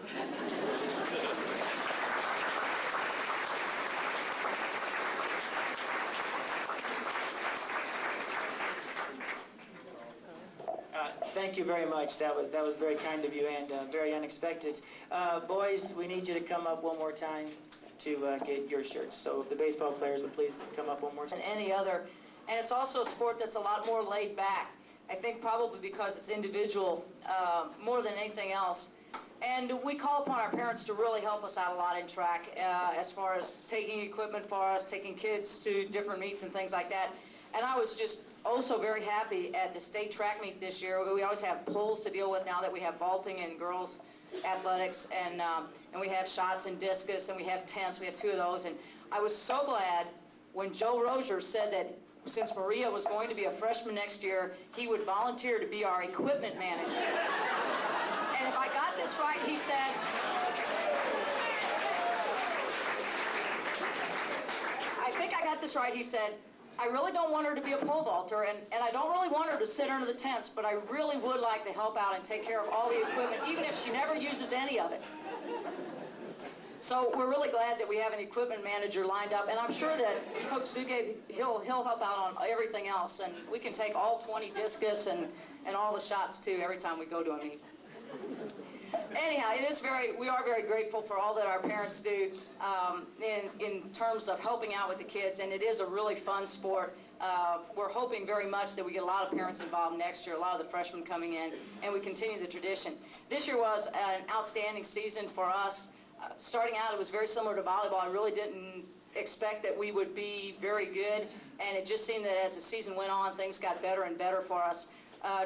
Thank you very much. That was very kind of you and very unexpected. Boys, we need you to come up one more time to get your shirts. So if the baseball players would please come up one more time. Than any other. And it's also a sport that's a lot more laid back. I think probably because it's individual more than anything else. And we call upon our parents to really help us out a lot in track as far as taking equipment for us, taking kids to different meets and things like that. And I was just also very happy at the state track meet this year. We always have pulls to deal with now that we have vaulting and girls athletics, and we have shots and discus, and we have tents. We have 2 of those. And I was so glad when Joe Rozier said that since Maria was going to be a freshman next year, he would volunteer to be our equipment manager. And if I got this right, he said, I think I got this right, he said, I really don't want her to be a pole vaulter, and I don't really want her to sit under the tents, but I really would like to help out and take care of all the equipment, even if she never uses any of it. So we're really glad that we have an equipment manager lined up, and I'm sure that Coach Zuge, he'll help out on everything else, and we can take all 20 discus and all the shots too every time we go to a meet. Anyhow, we are very grateful for all that our parents do in terms of helping out with the kids, and it is a really fun sport. We're hoping very much that we get a lot of parents involved next year, a lot of the freshmen coming in, and we continue the tradition. This year was an outstanding season for us. Starting out, it was very similar to volleyball. I really didn't expect that we would be very good, and it just seemed that as the season went on, things got better and better for us.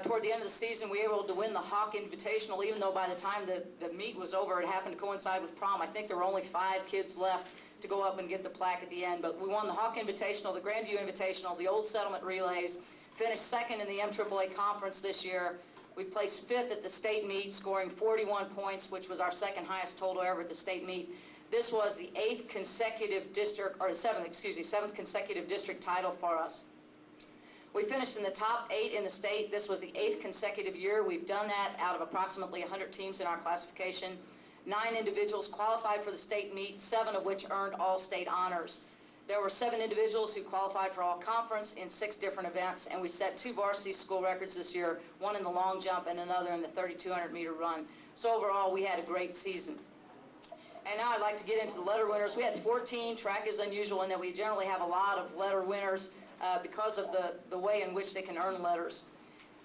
Toward the end of the season, we were able to win the Hawk Invitational, even though by the time the meet was over, it happened to coincide with prom. I think there were only 5 kids left to go up and get the plaque at the end. But we won the Hawk Invitational, the Grandview Invitational, the Old Settlement Relays, finished 2nd in the MAAA Conference this year. We placed 5th at the state meet, scoring 41 points, which was our 2nd highest total ever at the state meet. This was the 7th consecutive district title for us. We finished in the top 8 in the state. This was the 8th consecutive year. We've done that out of approximately 100 teams in our classification. 9 individuals qualified for the state meet, 7 of which earned all state honors. There were 7 individuals who qualified for all conference in 6 different events, and we set 2 varsity school records this year, one in the long jump and another in the 3,200 meter run. So overall, we had a great season. And now I'd like to get into the letter winners. We had 14. Track is unusual in that we generally have a lot of letter winners because of the way in which they can earn letters.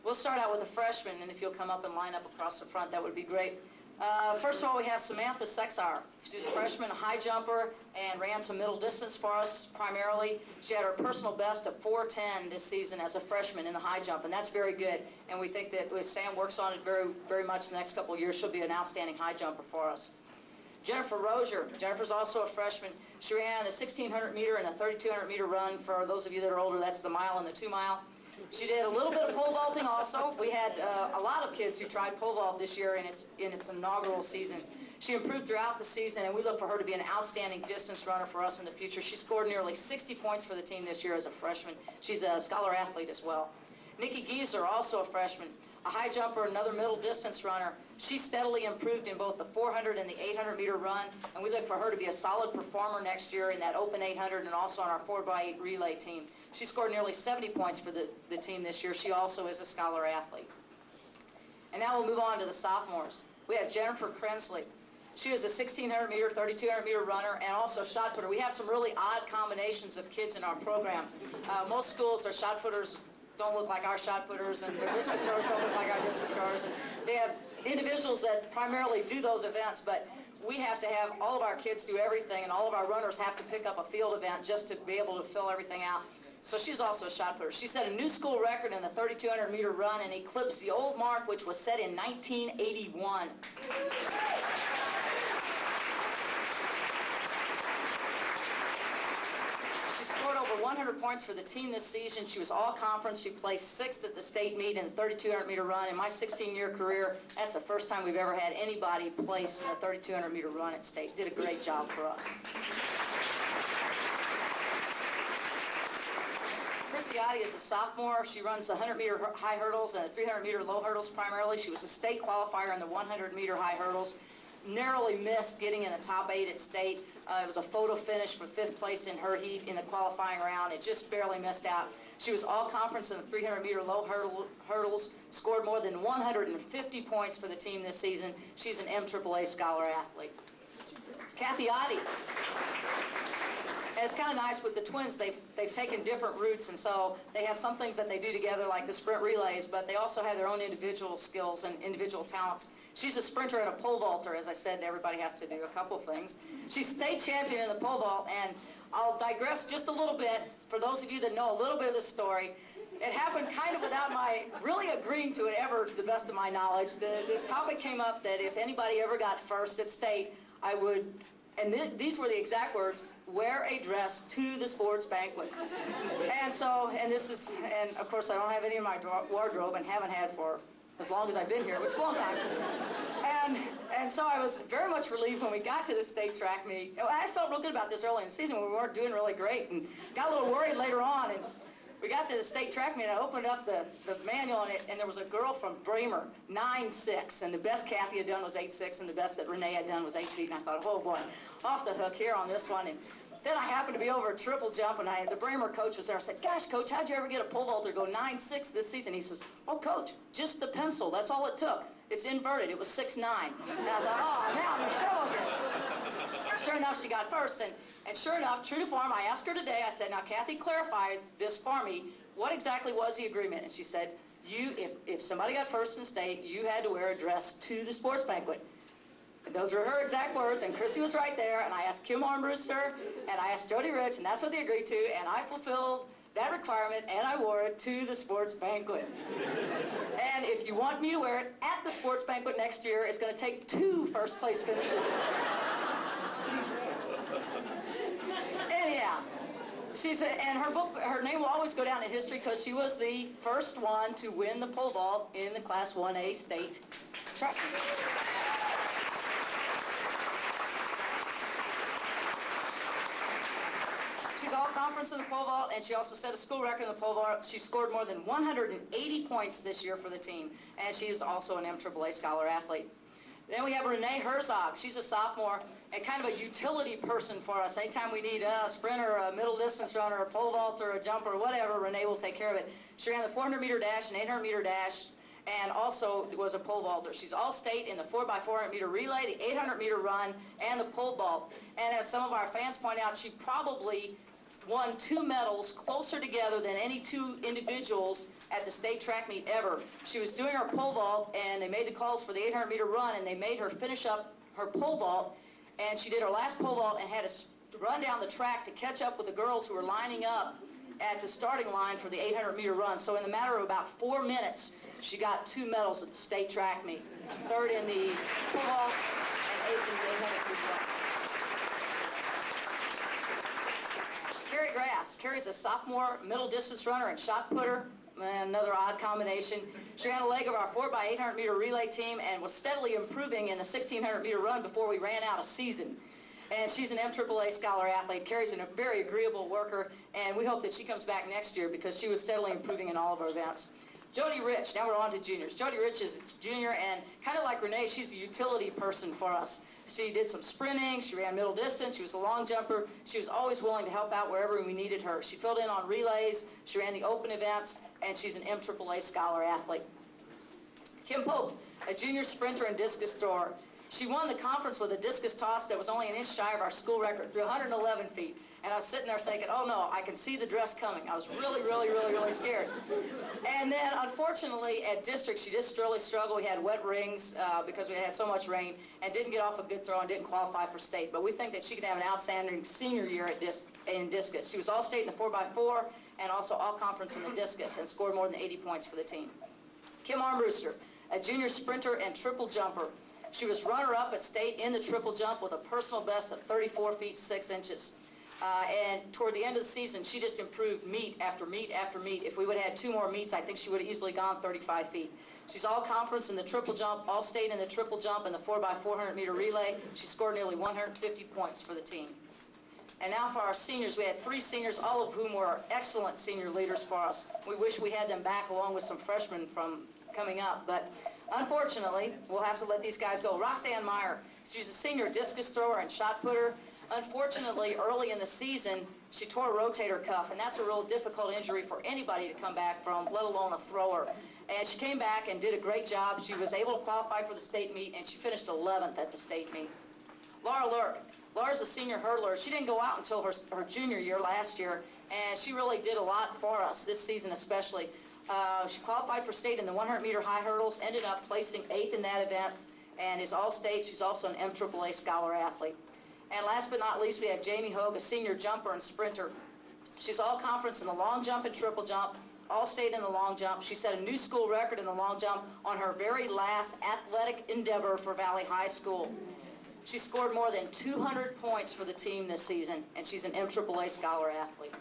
We'll start out with the freshmen, and if you'll come up and line up across the front, that would be great. First of all, we have Samantha Sexar. She's a freshman, a high jumper, and ran some middle distance for us primarily. She had her personal best of 4:10 this season as a freshman in the high jump, and that's very good. And we think that if Sam works on it very much in the next couple of years, she'll be an outstanding high jumper for us. Jennifer Rozier. Jennifer's also a freshman. She ran the 1,600 meter and a 3,200 meter run. For those of you that are older, that's the mile and the 2 mile. She did a little bit of pole vaulting also. We had a lot of kids who tried pole vault this year in its inaugural season. She improved throughout the season, and we look for her to be an outstanding distance runner for us in the future. She scored nearly 60 points for the team this year as a freshman. She's a scholar athlete as well. Nikki Gieser, also a freshman, a high jumper, another middle distance runner. She steadily improved in both the 400 and the 800 meter run, and we look for her to be a solid performer next year in that open 800 and also on our 4x8 relay team. She scored nearly 70 points for the team this year. She also is a scholar athlete. And now we'll move on to the sophomores. We have Jennifer Krensley. She is a 1,600 meter, 3,200 meter runner, and also shot putter. We have some really odd combinations of kids in our program. Most schools, their shot putters don't look like our shot putters, and their discus throwers don't look like our discus throwers. And they have individuals that primarily do those events, but we have to have all of our kids do everything, and all of our runners have to pick up a field event just to be able to fill everything out. So she's also a shot putter. She set a new school record in the 3,200 meter run and eclipsed the old mark, which was set in 1981. She scored over 100 points for the team this season. She was all conference. She placed 6th at the state meet in the 3,200 meter run. In my 16-year career, that's the first time we've ever had anybody place in a 3,200 meter run at state. Did a great job for us. Chrissy is a sophomore. She runs 100 meter high hurdles and 300 meter low hurdles primarily. She was a state qualifier in the 100 meter high hurdles. Narrowly missed getting in the top 8 at state. It was a photo finish for 5th place in her heat in the qualifying round. It just barely missed out. She was all conference in the 300 meter low hurdles, scored more than 150 points for the team this season. She's an MAAA scholar athlete. Kathy Oddie. And it's kind of nice with the twins, they've taken different routes, and so they have some things that they do together like the sprint relays, but they also have their own individual skills and individual talents. She's a sprinter and a pole vaulter. As I said, everybody has to do a couple things. She's state champion in the pole vault, and I'll digress just a little bit. For those of you that know a little bit of the story, it happened kind of without my really agreeing to it ever, to the best of my knowledge. This topic came up that if anybody ever got first at state, I would, and these were the exact words, wear a dress to the sports banquet. And so, and of course I don't have any in my wardrobe and haven't had for as long as I've been here, which is a long time. And so I was very much relieved when we got to the state track meet. I felt real good about this early in the season when we weren't doing really great, and got a little worried later on. And we got to the state track meet, and I opened up the manual on it, and there was a girl from Bremer, 9'6", and the best Kathy had done was 8'6", and the best that Renee had done was 8 feet, and I thought, oh boy, off the hook here on this one. And then I happened to be over a triple jump, and the Bremer coach was there. I said, gosh, coach, how'd you ever get a pole vaulter go 9'6" this season? He says, oh, coach, just the pencil. That's all it took. It's inverted. It was 6'9". And I thought, oh, now I'm in trouble. Sure enough, she got first. And sure enough, true to form, I asked her today, I said, now, Kathy, clarify this for me. What exactly was the agreement? And she said, if somebody got first in state, you had to wear a dress to the sports banquet. And those were her exact words, and Chrissy was right there, and I asked Kim Armbruster, and I asked Jody Rich, and that's what they agreed to, and I fulfilled that requirement, and I wore it to the sports banquet. And if you want me to wear it at the sports banquet next year, it's going to take 2 first-place finishes. Anyhow, she said, and her name will always go down in history because she was the first one to win the pole vault in the Class 1A state track. She's all conference in the pole vault, and she also set a school record in the pole vault. She scored more than 180 points this year for the team, and she is also an MAAA scholar athlete. Then we have Renee Herzog. She's a sophomore. and kind of a utility person for us. Anytime we need a sprinter, a middle distance runner, a pole vaulter, a jumper, whatever, Renee will take care of it. She ran the 400-meter dash and 800-meter dash, and also was a pole vaulter. She's all-state in the 4x400-meter relay, the 800-meter run, and the pole vault. And as some of our fans point out, she probably won 2 medals closer together than any 2 individuals at the state track meet ever. She was doing her pole vault, and they made the calls for the 800-meter run, and they made her finish up her pole vault, and she did her last pole vault and had to run down the track to catch up with the girls who were lining up at the starting line for the 800-meter run. So in the matter of about 4 minutes, she got 2 medals at the state track meet. 3rd in the pole vault and 8th in the 800-meter run. Carrie Grass. Carrie's a sophomore middle distance runner and shot putter. Another odd combination. She ran a leg of our 4x800-meter relay team and was steadily improving in the 1600-meter run before we ran out of season. And she's an MAAA scholar athlete. Carrie's a very agreeable worker, and we hope that she comes back next year because she was steadily improving in all of our events. Jody Rich, now we're on to juniors. Jody Rich is a junior, and kind of like Renee, she's a utility person for us. She did some sprinting, she ran middle distance, she was a long jumper. She was always willing to help out wherever we needed her. She filled in on relays, she ran the open events, and she's an MAAA scholar athlete. Kim Pope, a junior sprinter and discus thrower. She won the conference with a discus toss that was only an inch shy of our school record, through 111 feet. And I was sitting there thinking, oh no, I can see the dress coming. I was really scared. And then, unfortunately, at district, she just really struggled. We had wet rings because we had so much rain, and didn't get off a good throw and didn't qualify for state. But we think that she could have an outstanding senior year at in discus. She was all-state in the 4x4 and also all-conference in the discus and scored more than 80 points for the team. Kim Armbruster, a junior sprinter and triple jumper. She was runner-up at state in the triple jump with a personal best of 34 feet 6 inches. And toward the end of the season, she just improved meet after meet after meet. If we would have had 2 more meets, I think she would have easily gone 35 feet. She's all-conference in the triple jump, all-state in the triple jump, and the 4x400-meter relay. She scored nearly 150 points for the team. And now for our seniors, we had 3 seniors, all of whom were excellent senior leaders for us. We wish we had them back along with some freshmen from coming up, but unfortunately, we'll have to let these guys go. Roxanne Meyer, she's a senior discus thrower and shot putter. Unfortunately, early in the season, she tore a rotator cuff, and that's a real difficult injury for anybody to come back from, let alone a thrower. And she came back and did a great job. She was able to qualify for the state meet, and she finished 11th at the state meet. Laura Lurk. Laura's a senior hurdler. She didn't go out until her junior year last year, and she really did a lot for us this season especially. She qualified for state in the 100-meter high hurdles, ended up placing 8th in that event, and is all-state. She's also an MAAA scholar athlete. And last but not least, we have Jamie Hogue, a senior jumper and sprinter. She's all-conference in the long jump and triple jump, all-state in the long jump. She set a new school record in the long jump on her very last athletic endeavor for Valley High School. She scored more than 200 points for the team this season, and she's an MAAA scholar athlete.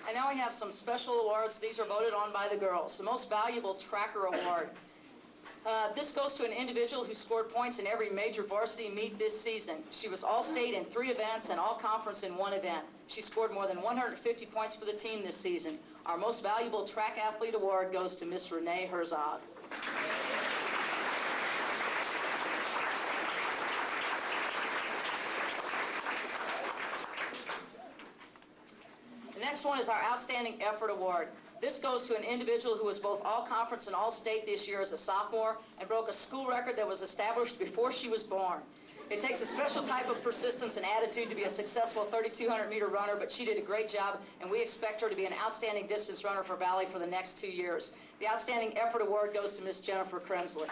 And now we have some special awards. These are voted on by the girls. The Most Valuable Tracker Award. This goes to an individual who scored points in every major varsity meet this season. She was all-state in 3 events and all-conference in 1 event. She scored more than 150 points for the team this season. Our Most Valuable Track Athlete Award goes to Miss Renee Herzog. The next one is our Outstanding Effort Award. This goes to an individual who was both all-conference and all-state this year as a sophomore and broke a school record that was established before she was born. It takes a special type of persistence and attitude to be a successful 3,200-meter runner, but she did a great job, and we expect her to be an outstanding distance runner for Valley for the next 2 years. The Outstanding Effort Award goes to Miss Jennifer Krensley.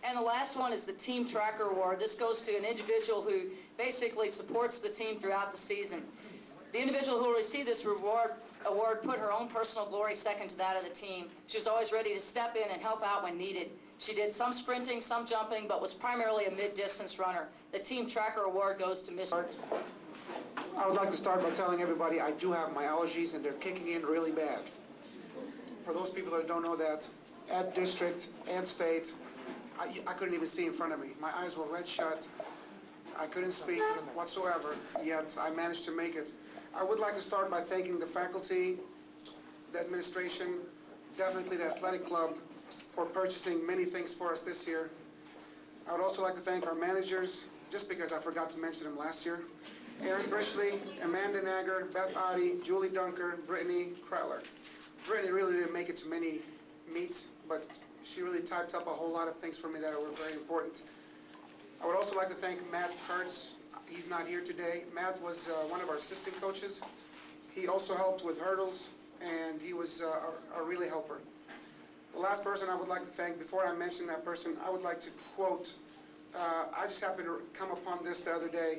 And the last one is the Team Tracker Award. This goes to an individual who basically supports the team throughout the season. The individual who will receive this award put her own personal glory second to that of the team. She was always ready to step in and help out when needed. She did some sprinting, some jumping, but was primarily a mid-distance runner. The Team Tracker Award goes to Miss... I would like to start by telling everybody I do have my allergies and they're kicking in really bad. For those people that don't know that, at district and state, I couldn't even see in front of me. My eyes were red shut. I couldn't speak whatsoever, yet I managed to make it. I would like to start by thanking the faculty, the administration, definitely the athletic club for purchasing many things for us this year. I would also like to thank our managers, just because I forgot to mention them last year. Erin Brishley, Amanda Nagger, Beth Oddie, Julie Dunker, Brittany Kreller. Brittany really didn't make it to many meets, but she really typed up a whole lot of things for me that were very important. I would also like to thank Matt Kurtz. He's not here today. Matt was one of our assistant coaches. He also helped with hurdles, and he was a really helper. The last person I would like to thank, before I mention that person, I would like to quote, I just happened to come upon this the other day.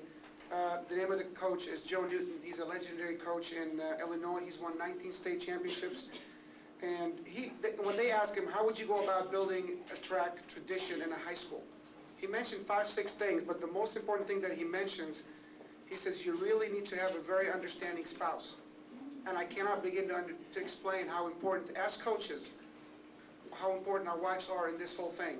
The name of the coach is Joe Newton. He's a legendary coach in Illinois. He's won 19 state championships. And when they asked him, how would you go about building a track tradition in a high school? He mentioned 5, 6 things, but the most important thing that he mentions, he says, you really need to have a very understanding spouse. And I cannot begin to explain how important, as coaches, how important our wives are in this whole thing.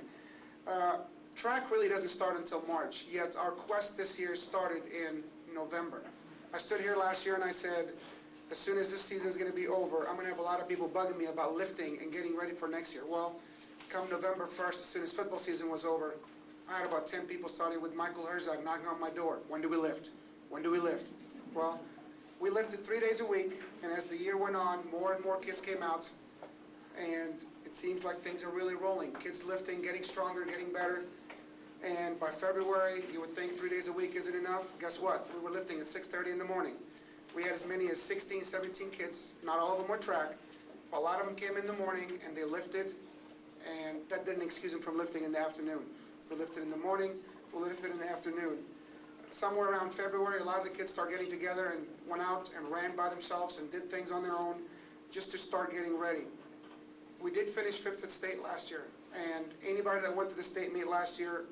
Track really doesn't start until March, yet our quest this year started in November. I stood here last year and I said, as soon as this season is going to be over, I'm going to have a lot of people bugging me about lifting and getting ready for next year. Well, come November 1st, as soon as football season was over, I had about 10 people starting with Michael Herzog knocking on my door. When do we lift? When do we lift? Well, we lifted 3 days a week, and as the year went on, more and more kids came out, and it seems like things are really rolling. Kids lifting, getting stronger, getting better. And by February, you would think 3 days a week isn't enough. Guess what? We were lifting at 6:30 in the morning. We had as many as 16, 17 kids. Not all of them were track. A lot of them came in the morning and they lifted, and that didn't excuse them from lifting in the afternoon. We lifted in the morning, we lifted in the afternoon. Somewhere around February, a lot of the kids started getting together and went out and ran by themselves and did things on their own just to start getting ready. We did finish 5th at state last year, and anybody that went to the state meet last year,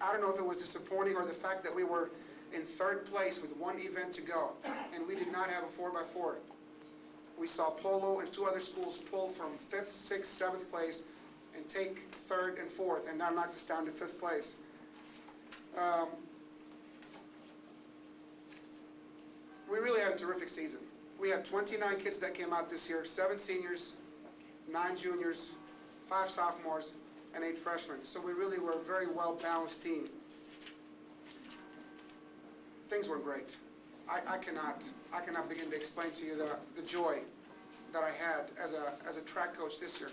I don't know if it was disappointing or the fact that we were in 3rd place with 1 event to go, and we did not have a 4x4. We saw Polo and 2 other schools pull from 5th, 6th, 7th place and take 3rd and 4th, and now knocked us down to 5th place. We really had a terrific season. We had 29 kids that came out this year, 7 seniors, 9 juniors, 5 sophomores, and 8 freshmen. So we really were a very well-balanced team. Things were great. I cannot begin to explain to you the joy that I had as a track coach this year.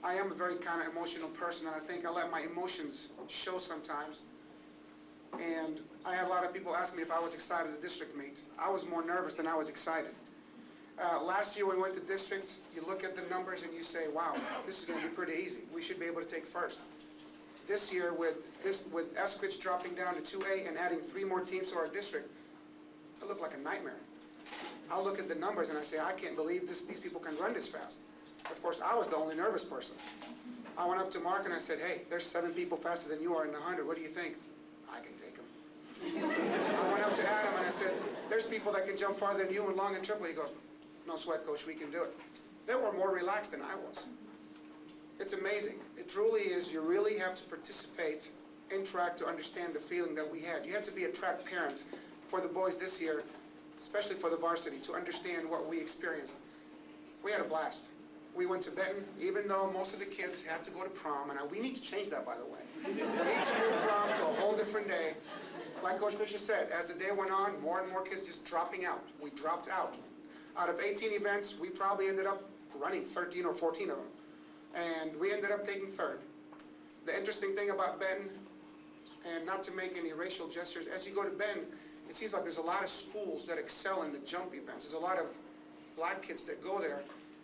I am a very kind of emotional person, and I think I let my emotions show sometimes. And I had a lot of people ask me if I was excited at district meet. I was more nervous than I was excited. Last year when we went to districts, you look at the numbers and you say, wow, this is going to be pretty easy. We should be able to take first. This year, with Esquich dropping down to 2A and adding 3 more teams to our district, it looked like a nightmare. I look at the numbers and I say, I can't believe these people can run this fast. Of course, I was the only nervous person. I went up to Mark and I said, hey, there's 7 people faster than you are in the 100. What do you think? I can take them. I went up to Adam and I said, there's people that can jump farther than you in long and triple. He goes, no sweat, coach, we can do it. They were more relaxed than I was. It's amazing. It truly is. You really have to participate in track to understand the feeling that we had. You had to be a track parent for the boys this year, especially for the varsity, to understand what we experienced. We had a blast. We went to Benton, even though most of the kids had to go to prom, and we need to change that, by the way. We need to move prom to a whole different day. Like Coach Fisher said, as the day went on, more and more kids just dropping out. We dropped out. Out of 18 events, we probably ended up running 13 or 14 of them. And we ended up taking 3rd. The interesting thing about Benton, and not to make any racial gestures, as you go to Benton, it seems like there's a lot of schools that excel in the jump events. There's a lot of black kids that go there,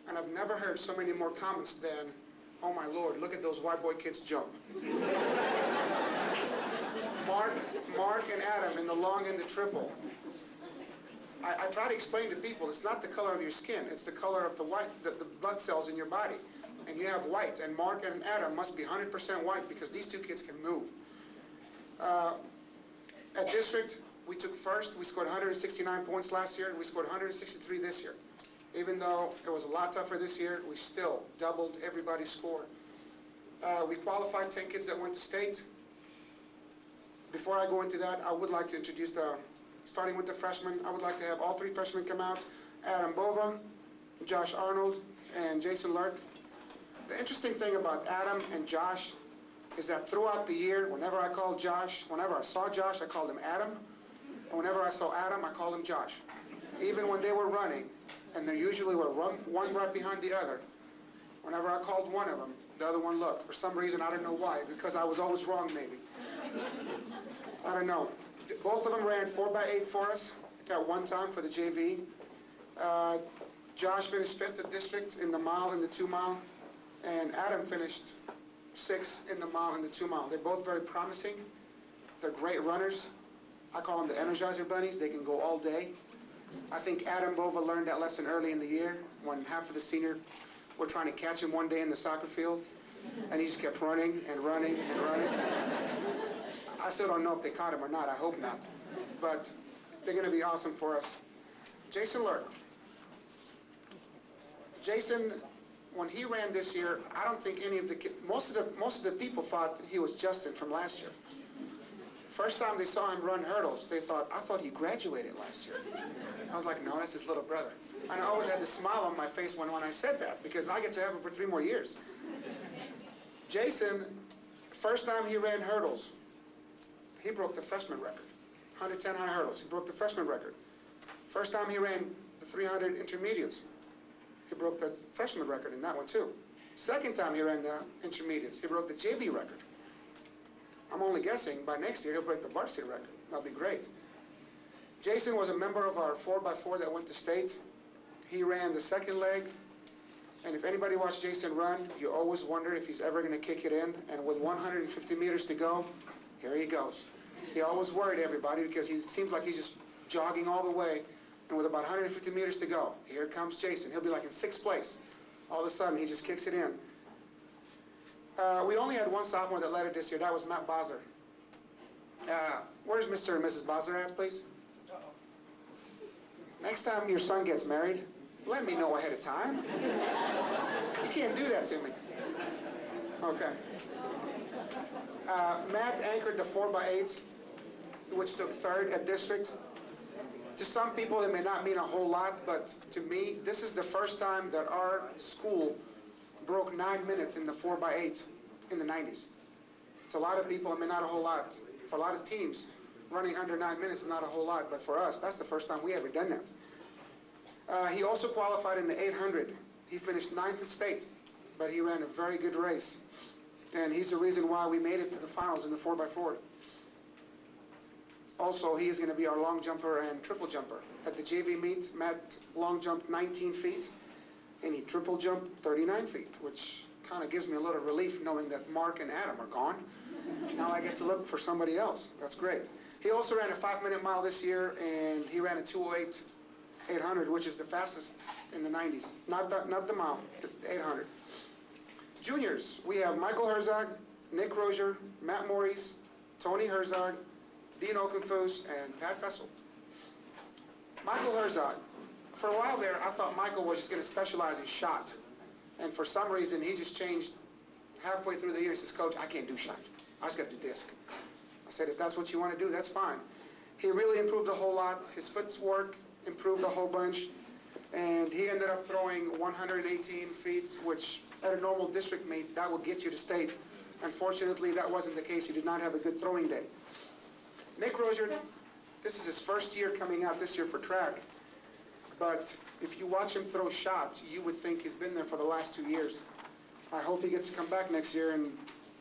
and I've never heard so many more comments than, oh my Lord, look at those white boy kids jump. Mark and Adam in the long and the triple. I try to explain to people, it's not the color of your skin, it's the color of the white, the blood cells in your body. And you have white, and Mark and Adam must be 100% white because these 2 kids can move. At district, we took first. We scored 169 points last year, and we scored 163 this year. Even though it was a lot tougher this year, we still doubled everybody's score. We qualified 10 kids that went to state. Before I go into that, I would like to introduce starting with the freshmen, I would like to have all three freshmen come out, Adam Bova, Josh Arnold, and Jason Lurk. The interesting thing about Adam and Josh is that throughout the year, whenever I saw Josh, I called him Adam. And whenever I saw Adam, I called him Josh. Even when they were running, and they usually were one right behind the other, whenever I called one of them, the other one looked. For some reason, I don't know why, because I was always wrong, maybe. I don't know. Both of them ran 4x8 for us at one time for the JV. Josh finished 5th at district in the mile and the 2 mile, and Adam finished 6th in the mile and the 2 mile. They're both very promising. They're great runners. I call them the Energizer Bunnies. They can go all day. I think Adam Bova learned that lesson early in the year when half of the senior were trying to catch him one day in the soccer field, and he just kept running and running and running. I still don't know if they caught him or not. I hope not. But they're going to be awesome for us. Jason Lurk. Jason, when he ran this year, I don't think any of the kids, most of the people thought he was Justin from last year. First time they saw him run hurdles, I thought he graduated last year. I was like, no, that's his little brother. And I always had this smile on my face when I said that, because I get to have him for 3 more years. Jason, first time he ran hurdles, he broke the freshman record. 110 high hurdles, he broke the freshman record. First time he ran the 300 intermediates, he broke the freshman record in that one too. Second time he ran the intermediates, he broke the JV record. I'm only guessing by next year he'll break the varsity record. That'll be great. Jason was a member of our 4x4 that went to state. He ran the second leg, and if anybody watched Jason run, you always wonder if he's ever going to kick it in, and with 150 meters to go, here he goes. He always worried everybody because he seems like he's just jogging all the way, and with about 150 meters to go, here comes Jason. He'll be like in 6th place. All of a sudden, he just kicks it in. We only had one sophomore that led it this year. That was Matt Bozzer. Where's Mr. and Mrs. Bozzer at, please? Next time your son gets married, let me know ahead of time. You can't do that to me. Okay. Matt anchored the 4x8, which took 3rd at district. To some people, it may not mean a whole lot, but to me, this is the first time that our school broke 9 minutes in the 4x8 in the 90s. To a lot of people, it may not a whole lot. For a lot of teams, running under 9 minutes is not a whole lot, but for us, that's the first time we ever done that. He also qualified in the 800. He finished 9th in state, but he ran a very good race. And he's the reason why we made it to the finals in the 4x4. Also, he is going to be our long jumper and triple jumper. At the JV meet, Matt long jumped 19 feet, and he triple jumped 39 feet, which kind of gives me a little relief knowing that Mark and Adam are gone. Now I get to look for somebody else. That's great. He also ran a 5-minute mile this year, and he ran a 2:08 800, which is the fastest in the 90s. Not the mile, the 800. Juniors, we have Michael Herzog, Nick Rozier, Matt Maurice, Tony Herzog, Dean Okenfus, and Pat Fessel. Michael Herzog. For a while there, I thought Michael was just going to specialize in shot. And for some reason, he just changed halfway through the year. He says, Coach, I can't do shot. I just got to do disc. I said, if that's what you want to do, that's fine. He really improved a whole lot. His footwork improved a whole bunch. And he ended up throwing 118 feet, which at a normal district meet, that will get you to state. Unfortunately, that wasn't the case. He did not have a good throwing day. Nick Rozier, this is his first year coming out this year for track. But if you watch him throw shots, you would think he's been there for the last 2 years. I hope he gets to come back next year, and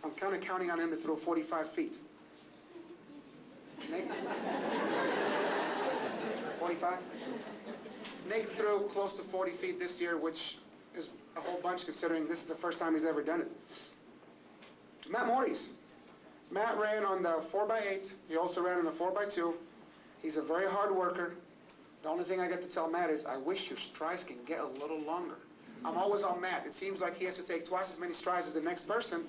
I'm kind of counting on him to throw 45 feet. Nick? 45? Nick threw close to 40 feet this year, which is a whole bunch considering this is the first time he's ever done it. Matt Maurice. Matt ran on the 4x8. He also ran on the 4x2. He's a very hard worker. The only thing I get to tell Matt is, I wish your strides can get a little longer. I'm always on Matt. It seems like he has to take twice as many strides as the next person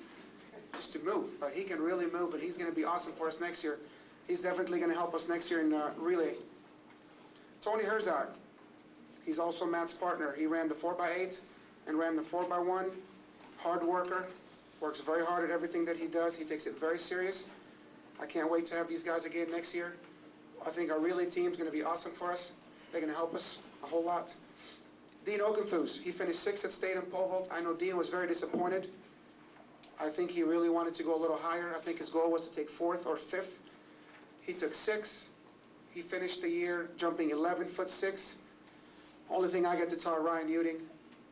just to move. But he can really move, and he's going to be awesome for us next year. He's definitely going to help us next year in relay. Tony Herzog. He's also Matt's partner. He ran the 4x8 and ran the 4x1. Hard worker. Works very hard at everything that he does. He takes it very serious. I can't wait to have these guys again next year. I think our relay team's going to be awesome for us. They're going to help us a whole lot. Dean Okenfus, he finished 6th at state in pole vault. I know Dean was very disappointed. I think he really wanted to go a little higher. I think his goal was to take 4th or 5th. He took 6th. He finished the year jumping 11'6". Only thing I get to tell Ryan Uding,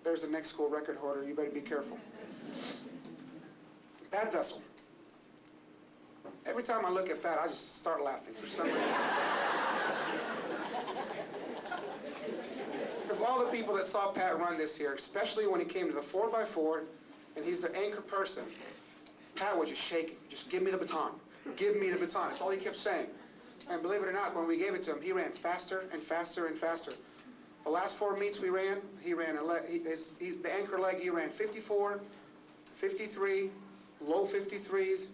there's the next school record holder. You better be careful. Pat Vessel. Every time I look at Pat, I just start laughing for some reason. Of all the people that saw Pat run this year, especially when he came to the 4x4, and he's the anchor person, Pat was just shaking. Just give me the baton. Give me the baton. That's all he kept saying. And believe it or not, when we gave it to him, he ran faster and faster and faster. The last 4 meets we ran, he ran the anchor leg, he ran 54, 53, low 53s,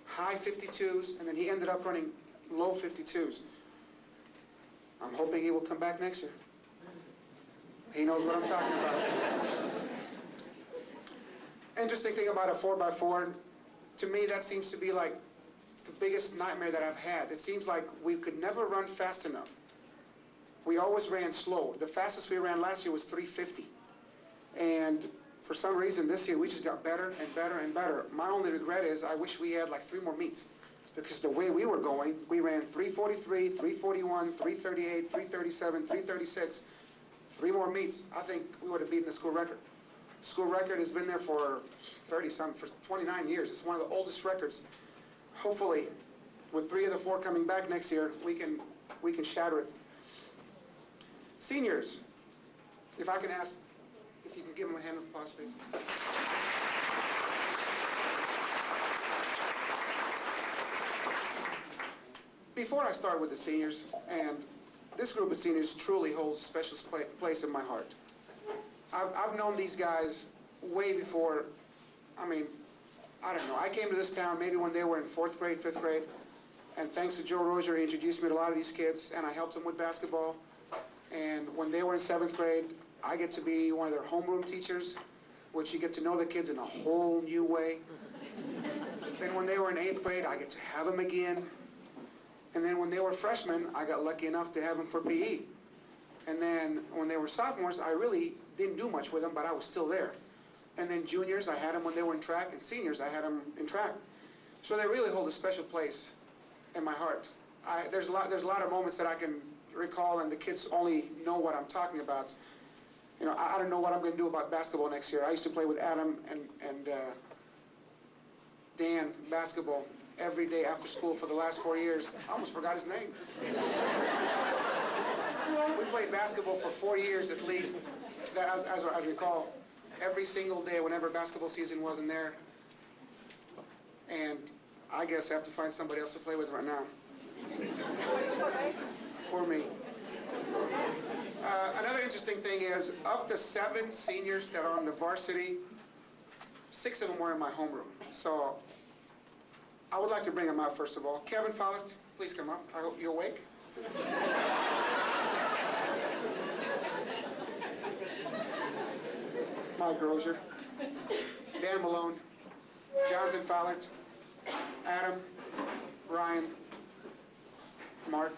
high 52s, and then he ended up running low 52s. I'm hoping he will come back next year. He knows what I'm talking about. Interesting thing about a 4x4, to me that seems to be like the biggest nightmare that I've had. It seems like we could never run fast enough. We always ran slow. The fastest we ran last year was 350. And for some reason this year we just got better and better and better. My only regret is I wish we had like 3 more meets. Because the way we were going, we ran 343, 341, 338, 337, 336. 3 more meets, I think we would have beaten the school record. School record has been there for 29 years. It's one of the oldest records. Hopefully, with 3 of the 4 coming back next year, we can shatter it. Seniors, if I can ask, if you can give them a hand of applause, please. Before I start with the seniors, and this group of seniors truly holds a special place in my heart. I've known these guys way before, I mean, I don't know. I came to this town maybe when they were in 4th grade, 5th grade, and thanks to Joe Rozier, he introduced me to a lot of these kids, and I helped them with basketball. And when they were in 7th grade, I get to be one of their homeroom teachers, which you get to know the kids in a whole new way. Then when they were in 8th grade, I get to have them again. And then when they were freshmen, I got lucky enough to have them for PE. And then when they were sophomores, I really didn't do much with them, but I was still there. And then juniors, I had them when they were in track, and seniors, I had them in track. So they really hold a special place in my heart. There's a lot of moments that I can recall, and the kids only know what I'm talking about. You know, I don't know what I'm going to do about basketball next year. I used to play with Adam and Dan basketball every day after school for the last 4 years. I almost forgot his name. We played basketball for 4 years at least, as I recall, every single day whenever basketball season wasn't there. And I guess I have to find somebody else to play with right now. For me. Another interesting thing is, of the 7 seniors that are on the varsity, 6 of them were in my homeroom. So I would like to bring them out first of all. Kevin Fowler, please come up. I hope you're awake. Mike Rozier, Dan Malone, Jonathan Fowler, Adam, Ryan, Mark.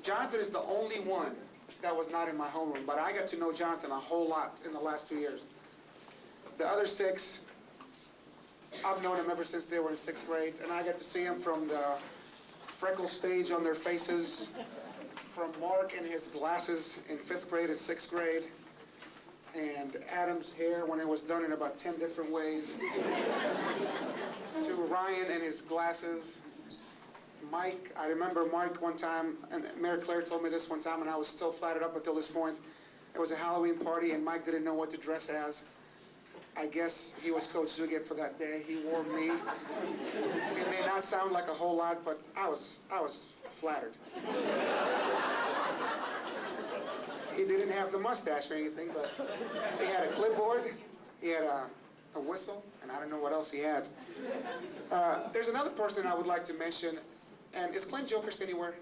Jonathan is the only one that was not in my homeroom, but I got to know Jonathan a whole lot in the last 2 years. The other 6, I've known them ever since they were in 6th grade, and I got to see them from the freckle stage on their faces, from Mark and his glasses in 5th grade and 6th grade, and Adam's hair when it was done in about 10 different ways, to Ryan and his glasses. Mike, I remember Mike one time, and Mayor Claire told me this one time, and I was still flattered up until this point. It was a Halloween party, and Mike didn't know what to dress as. I guess he was Coach Zuget for that day. He wore me. It may not sound like a whole lot, but I was flattered. He didn't have the mustache or anything, but he had a clipboard, he had a whistle, and I don't know what else he had. There's another person I would like to mention, and is Clint Jokers anywhere?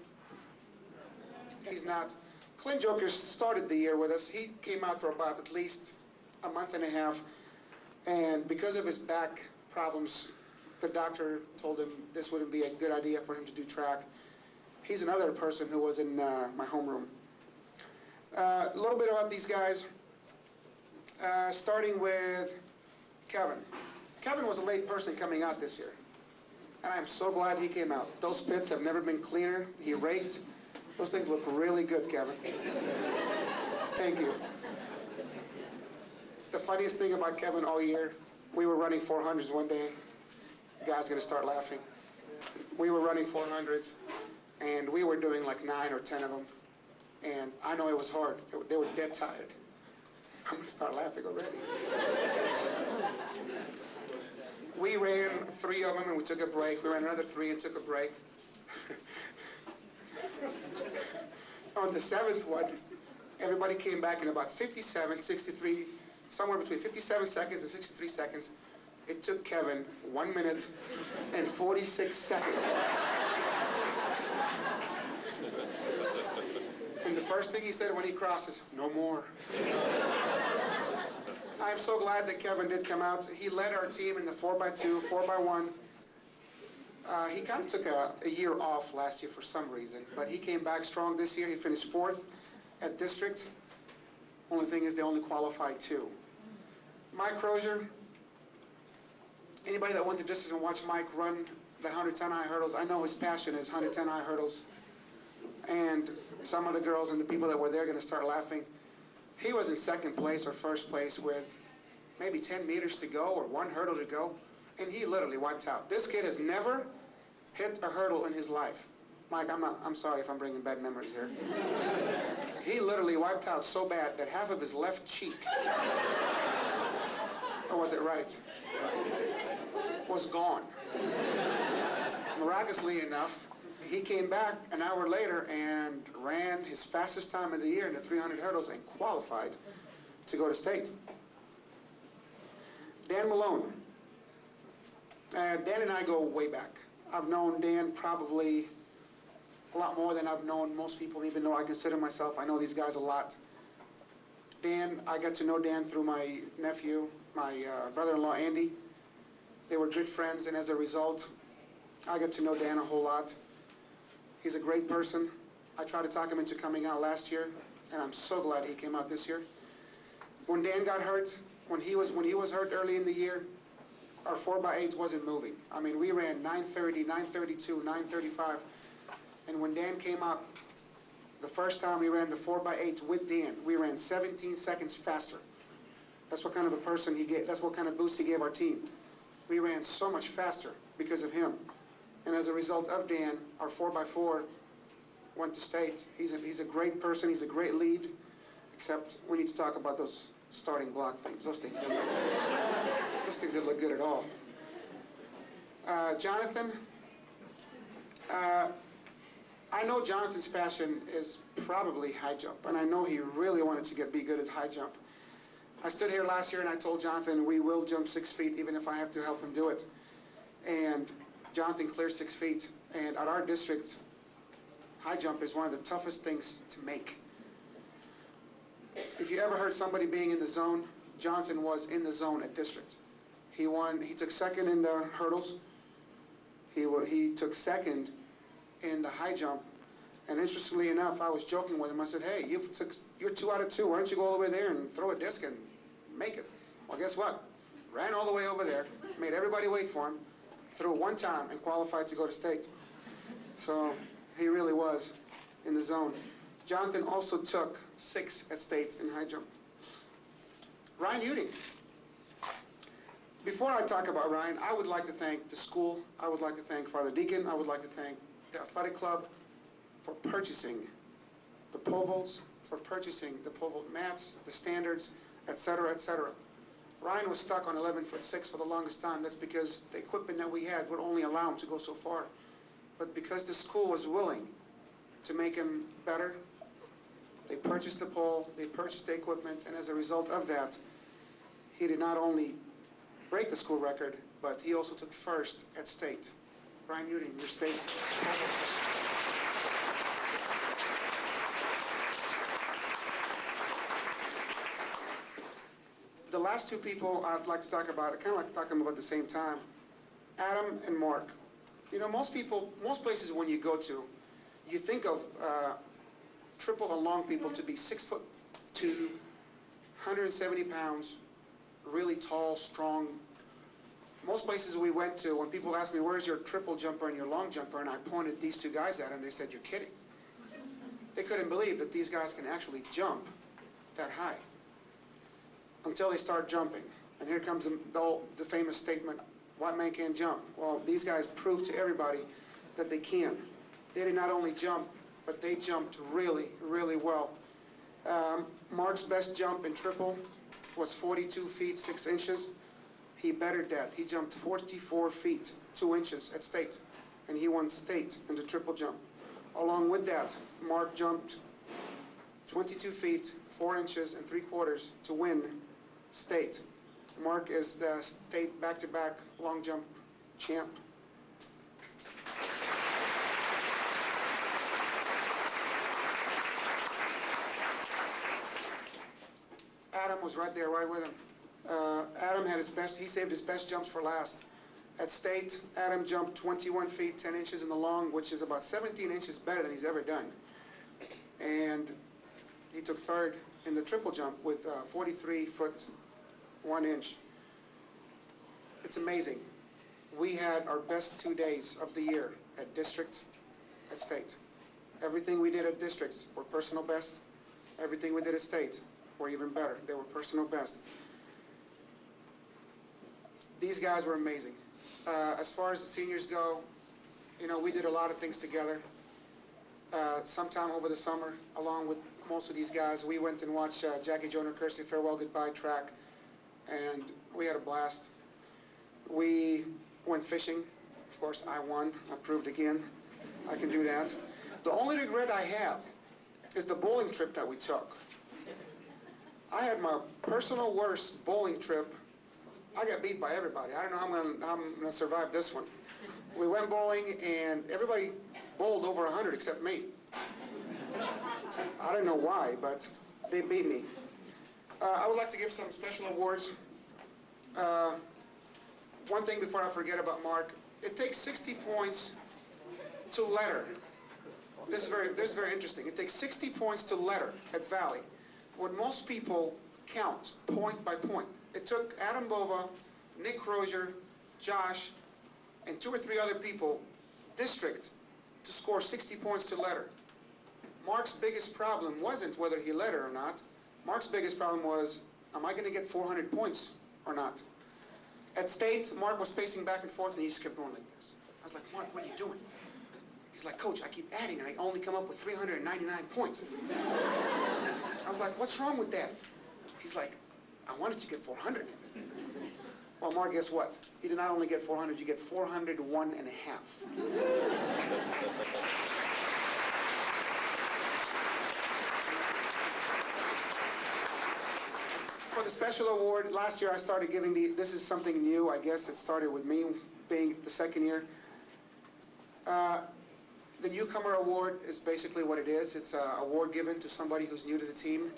He's not. Clint Jokers started the year with us. He came out for about at least a month and a half, and because of his back problems, the doctor told him this wouldn't be a good idea for him to do track. He's another person who was in my homeroom. A little bit about these guys, starting with Kevin. Kevin was a late person coming out this year, and I'm so glad he came out. Those pits have never been cleaner. He raked. Those things look really good, Kevin. Thank you. The funniest thing about Kevin all year, we were running 400s one day. The guy's gonna start laughing. We were running 400s, and we were doing like 9 or 10 of them. And I know it was hard. They were dead tired. I'm gonna start laughing already. We ran 3 of them and we took a break. We ran another 3 and took a break. On the 7th one, everybody came back in about 57, 63, somewhere between 57 seconds and 63 seconds. It took Kevin 1 minute and 46 seconds. And the first thing he said when he crosses, "No more." I'm so glad that Kevin did come out. He led our team in the 4x2, 4x1. He kind of took a year off last year for some reason, but he came back strong this year. He finished 4th at district. Only thing is they only qualified 2. Mike Crozier, anybody that went to district and watched Mike run the 110 high hurdles, I know his passion is 110 high hurdles. And some of the girls and the people that were there are going to start laughing. He was in 2nd place or 1st place with maybe 10 meters to go or 1 hurdle to go, and he literally wiped out. This kid has never hit a hurdle in his life. Mike, I'm sorry if I'm bringing bad memories here. He literally wiped out so bad that half of his left cheek, or was it right, was gone. Miraculously enough, he came back an hour later and ran his fastest time of the year in the 300 hurdles and qualified to go to state. Dan Malone. Dan and I go way back. I've known Dan probably a lot more than I've known most people, even though I consider myself, I know these guys a lot. Dan, I got to know Dan through my nephew, my brother-in-law, Andy. They were good friends, and as a result, I got to know Dan a whole lot. He's a great person. I tried to talk him into coming out last year, and I'm so glad he came out this year. When Dan got hurt, when he was hurt early in the year, our 4x8 wasn't moving. I mean, we ran 9:30, 9:32, 9:35, and when Dan came out, the first time we ran the 4x8 with Dan, we ran 17 seconds faster. That's what kind of a person he gave. That's what kind of boost he gave our team. We ran so much faster because of him. And as a result of Dan, our 4x4 went to state. He's a great person. He's a great lead, except we need to talk about those starting block things. Those things don't look good at all. Jonathan, I know Jonathan's passion is probably high jump, and I know he really wanted to be good at high jump. I stood here last year and I told Jonathan we will jump 6 feet even if I have to help him do it. And Jonathan cleared 6 feet, and at our district, high jump is one of the toughest things to make. If you ever heard somebody being in the zone, Jonathan was in the zone at district. He took 2nd in the hurdles. He took 2nd in the high jump. And interestingly enough, I was joking with him. I said, "Hey, you're 2 out of 2. Why don't you go all the way there and throw a disc and make it?" Well, guess what? Ran all the way over there, made everybody wait for him, threw 1 time, and qualified to go to state. So he really was in the zone. Jonathan also took 6 at state in high jump. Ryan Uding. Before I talk about Ryan, I would like to thank the school. I would like to thank Father Deacon. I would like to thank the athletic club for purchasing the pole vaults, for purchasing the pole vault mats, the standards, etc., etc. Ryan was stuck on 11'6" for the longest time. That's because the equipment that we had would only allow him to go so far. But because the school was willing to make him better, they purchased the pole, they purchased the equipment, and as a result of that, he did not only break the school record, but he also took 1st at state. Ryan Uding, your state. The last 2 people I'd like to talk about, I kind of like to talk about at the same time. Adam and Mark. You know, most places when you go to, you think of triple and long people to be 6'2", 170 pounds, really tall, strong. Most places we went to, when people asked me, where's your triple jumper and your long jumper, and I pointed these two guys at them, they said, you're kidding. They couldn't believe that these guys can actually jump that high until they start jumping. And here comes the famous statement, white man can't jump. Well, these guys proved to everybody that they can. They did not only jump, but they jumped really, really well. Mark's best jump in triple was 42 feet, 6 inches. He bettered that. He jumped 44 feet, 2 inches at state, and he won state in the triple jump. Along with that, Mark jumped 22 feet, 4 inches, and 3/4 to win state. Mark is the state back-to-back long jump champ. Adam was right there, right with him. Adam had he saved his best jumps for last. At state, Adam jumped 21 feet, 10 inches in the long, which is about 17 inches better than he's ever done. And he took third in the triple jump with 43 foot, 1 inch. It's amazing. We had our best 2 days of the year at district, at state. Everything we did at districts were personal best. Everything we did at state were even better. They were personal best. These guys were amazing. As far as the seniors go, you know, we did a lot of things together. Sometime over the summer, along with most of these guys, we went and watched Jackie Jonah Kersey Farewell Goodbye track, and we had a blast. We went fishing. Of course, I won. I proved again I can do that. The only regret I have is the bowling trip that we took. I had my personal worst bowling trip. I got beat by everybody. I don't know how I'm gonna survive this one. We went bowling and everybody bowled over 100 except me. I don't know why, but they beat me. I would like to give some special awards. One thing before I forget about Mark, it takes 60 points to letter. This is very interesting. It takes 60 points to letter at Valle, when most people count point by point. It took Adam Bova, Nick Crozier, Josh, and 2 or 3 other people, district, to score 60 points to letter. Mark's biggest problem wasn't whether he letter or not. Mark's biggest problem was, am I going to get 400 points or not? At state, Mark was pacing back and forth, and he just kept going like this. I was like, Mark, what are you doing? He's like, Coach, I keep adding, and I only come up with 399 points. I was like, what's wrong with that? He's like, I wanted to get 400. Well, Mark, guess what? You did not only get 400, you get 401 and a half. For the special award, last year I started giving this is something new, I guess. It started with me being the second year. The newcomer award is basically what it is. It's an award given to somebody who's new to the team,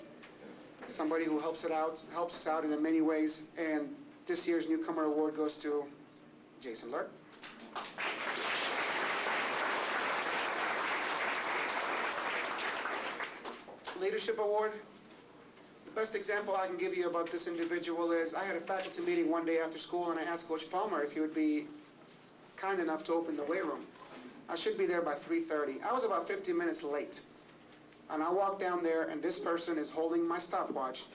somebody who helps us out in many ways. And this year's newcomer award goes to Jason Lurk. Leadership award. The best example I can give you about this individual is I had a faculty meeting one day after school, and I asked Coach Palmer if he would be kind enough to open the weight room. I should be there by 3:30. I was about 15 minutes late. And I walked down there, and this person is holding my stopwatch,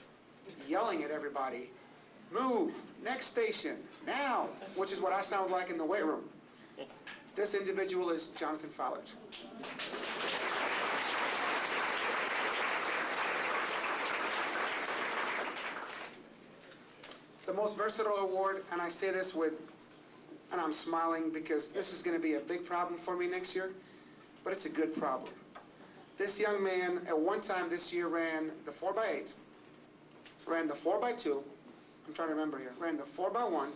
yelling at everybody, move, next station, now, which is what I sound like in the weight room. This individual is Jonathan Fowler. The most versatile award, and I say this and I'm smiling because this is going to be a big problem for me next year, but it's a good problem. This young man, at one time this year, ran the 4x8, ran the 4x2, I'm trying to remember here, ran the 4x1,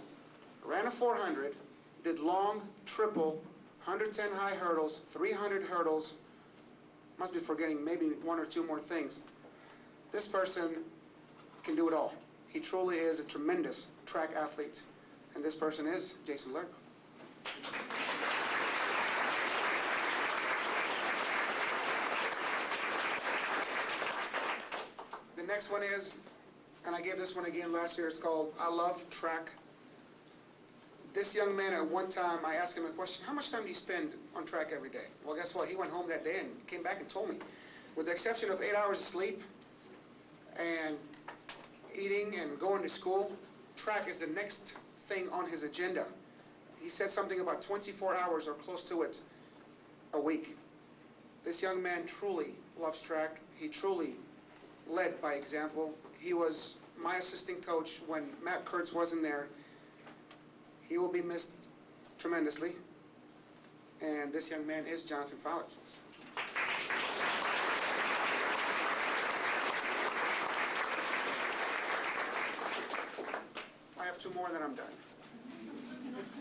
ran a 400, did long, triple, 110 high hurdles, 300 hurdles, must be forgetting maybe 1 or 2 more things. This person can do it all. He truly is a tremendous track athlete, and this person is Jason Lurk. The next one is, and I gave this one again last year, it's called I Love Track. This young man, at one time, I asked him a question, how much time do you spend on track every day? Well, guess what? He went home that day and came back and told me, with the exception of 8 hours of sleep and eating and going to school, track is the next thing on his agenda. He said something about 24 hours or close to it a week. This young man truly loves track. He truly led by example. He was my assistant coach when Matt Kurtz wasn't there. He will be missed tremendously. And this young man is Jonathan Fowler. I have two more, then I'm done.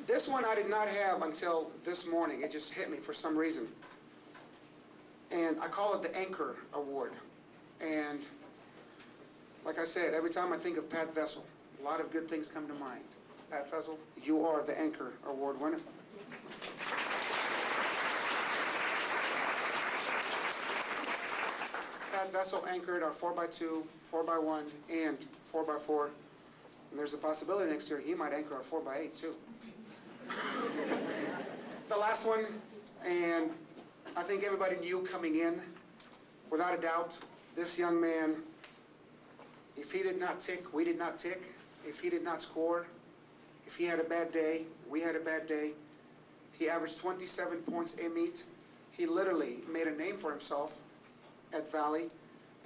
This one I did not have until this morning. It just hit me for some reason. And I call it the Anchor Award. And like I said, every time I think of Pat Vessel, a lot of good things come to mind. Pat Vessel, you are the Anchor Award winner. Pat Vessel anchored our 4x2, 4x1, and 4x4. And there's a possibility next year he might anchor our 4x8 too. The last one, and I think everybody knew coming in, without a doubt, this young man, if he did not tick, we did not tick. If he did not score, if he had a bad day, we had a bad day. He averaged 27 points a meet. He literally made a name for himself at Valle.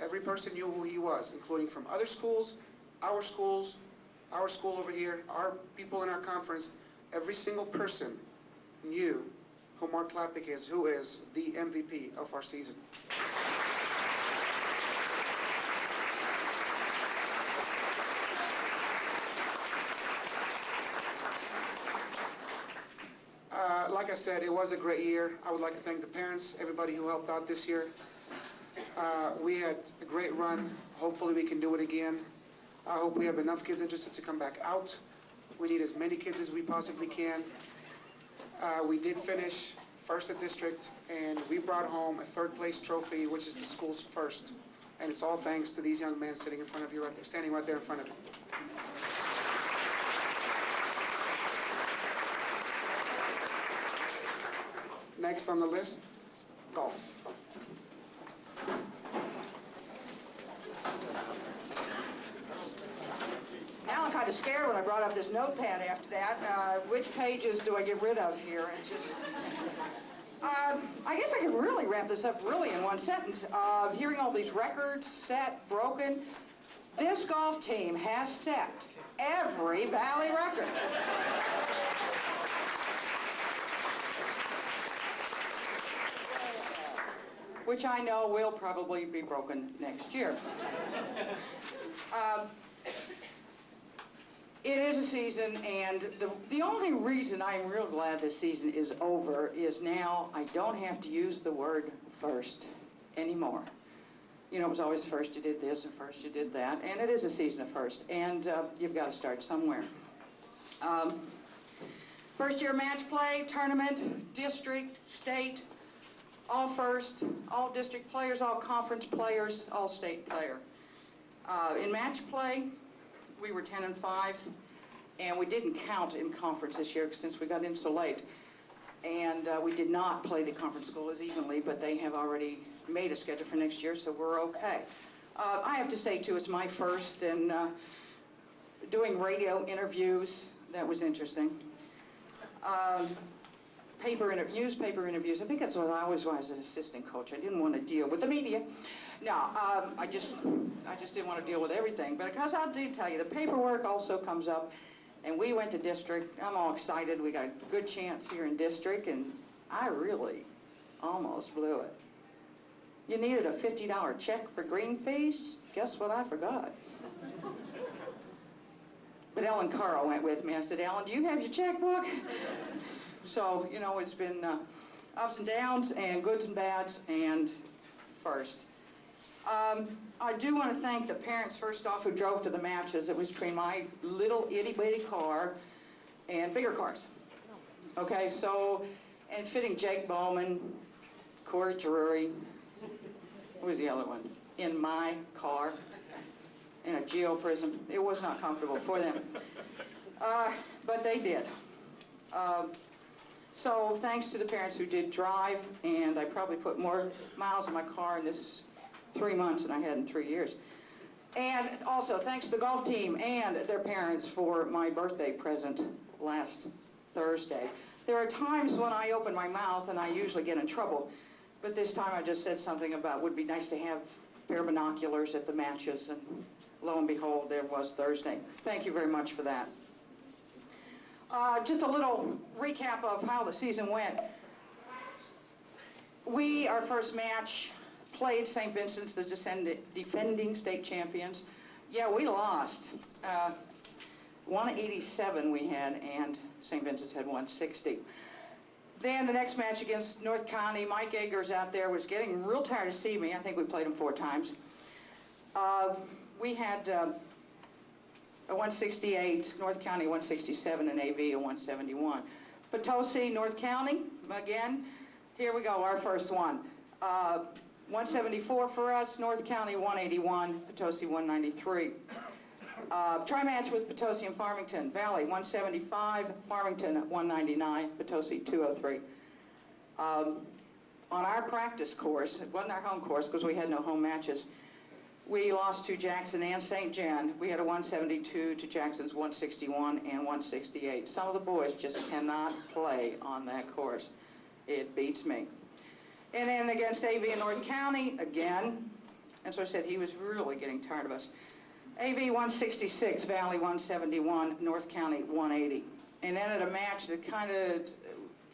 Every person knew who he was, including from other schools, our school over here, our people in our conference. Every single person knew who Mark Klapik is, who is the MVP of our season. Like I said, it was a great year. I would like to thank the parents, everybody who helped out this year. We had a great run. Hopefully we can do it again. I hope we have enough kids interested to come back out. We need as many kids as we possibly can. We did finish first at district, and we brought home a third place trophy, which is the school's first. And it's all thanks to these young men sitting in front of you right there, standing right there in front of you. Next on the list, golf. Now I'm kind of scared when I brought up this notepad after that. Which pages do I get rid of here? And just, I guess I can really wrap this up really in one sentence. Hearing all these records set, broken, this golf team has set every Valle record. Which I know will probably be broken next year. It is a season, and the only reason I'm real glad this season is over is now I don't have to use the word first anymore. You know, it was always first you did this and first you did that, and it is a season of first, and you've got to start somewhere. First year match play, tournament, district, state, all first, all district players, all conference players, all state player. In match play, we were 10-5, and we didn't count in conference this year since we got in so late. And we did not play the conference schools evenly, but they have already made a schedule for next year, so we're okay. I have to say, too, it's my first, and doing radio interviews, that was interesting. Newspaper interviews. I think that's what I always was as an assistant coach. I didn't want to deal with the media. No, I just didn't want to deal with everything. But because I did tell you, the paperwork also comes up, and we went to district. I'm all excited. We got a good chance here in district, and I really almost blew it. You needed a $50 check for green fees? Guess what I forgot? But Ellen Carl went with me. I said, Ellen, do you have your checkbook? So, you know, it's been ups and downs and goods and bads and first. I do want to thank the parents, first off, who drove to the matches. It was between my little itty-bitty car and bigger cars. Okay, so, and fitting Jake Bowman, Corey Drury, who was the other one? In my car, in a geoprism. It was not comfortable for them. But they did. So thanks to the parents who did drive, and I probably put more miles in my car in this 3 months than I had in 3 years. And also thanks to the golf team and their parents for my birthday present last Thursday. There are times when I open my mouth and I usually get in trouble, but this time I just said something about would be nice to have a pair of binoculars at the matches, and lo and behold, there was Thursday. Thank you very much for that. Just a little recap of how the season went. Our first match, played St. Vincent's, the defending state champions. Yeah, we lost. 187 we had, and St. Vincent's had 160. Then the next match against North County, Mike Eggers out there was getting real tired to see me. I think we played him 4 times. We had a 168, North County 167, and AV a 171. Potosi, North County, again, here we go, our first one. 174 for us, North County 181, Potosi 193. Tri-match with Potosi and Farmington. Valle 175, Farmington 199, Potosi 203. On our practice course, it wasn't our home course because we had no home matches, we lost to Jackson and St. John. We had a 172 to Jackson's 161 and 168. Some of the boys just cannot play on that course. It beats me. And then against AV in North County, again, and so I said he was really getting tired of us. AV 166, Valle 171, North County 180. And then at a match that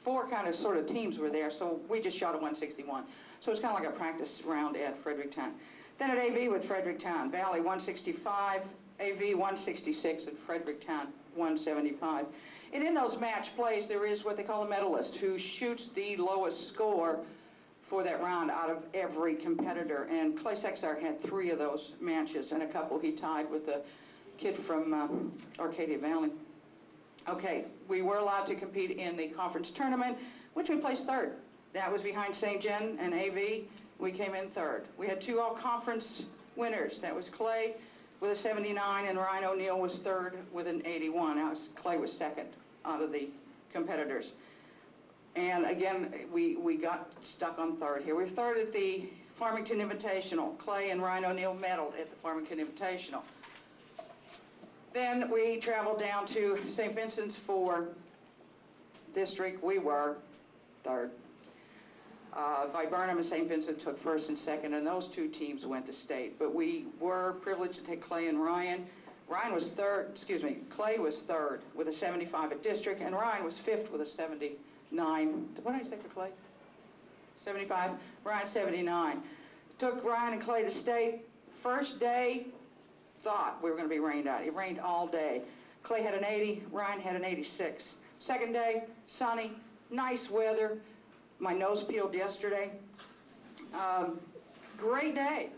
four sort of teams were there, so we just shot a 161. So it's kind of like a practice round at Fredericktown. Then at AV with Fredericktown, Valle 165, AV 166, and Fredericktown 175. And in those match plays, there is what they call a medalist, who shoots the lowest score for that round out of every competitor. And Clay Sexar had 3 of those matches, and a couple he tied with a kid from Arcadia Valley. Okay, we were allowed to compete in the conference tournament, which we placed 3rd. That was behind St. John and AV. We came in 3rd. We had 2 all-conference winners. That was Clay with a 79, and Ryan O'Neill was 3rd with an 81. Clay was 2nd out of the competitors. And again, we got stuck on 3rd here. We were 3rd at the Farmington Invitational. Clay and Ryan O'Neill medaled at the Farmington Invitational. Then we traveled down to St. Vincent's for district. We were 3rd. Viburnum and St. Vincent took 1st and 2nd, and those 2 teams went to state. But we were privileged to take Clay and Ryan. Clay was 3rd with a 75 at district, and Ryan was 5th with a 79. What did I say for Clay? 75. Ryan 79. Took Ryan and Clay to state. First day, thought we were going to be rained out. It rained all day. Clay had an 80. Ryan had an 86. Second day, sunny, nice weather. My nose peeled yesterday. Great day.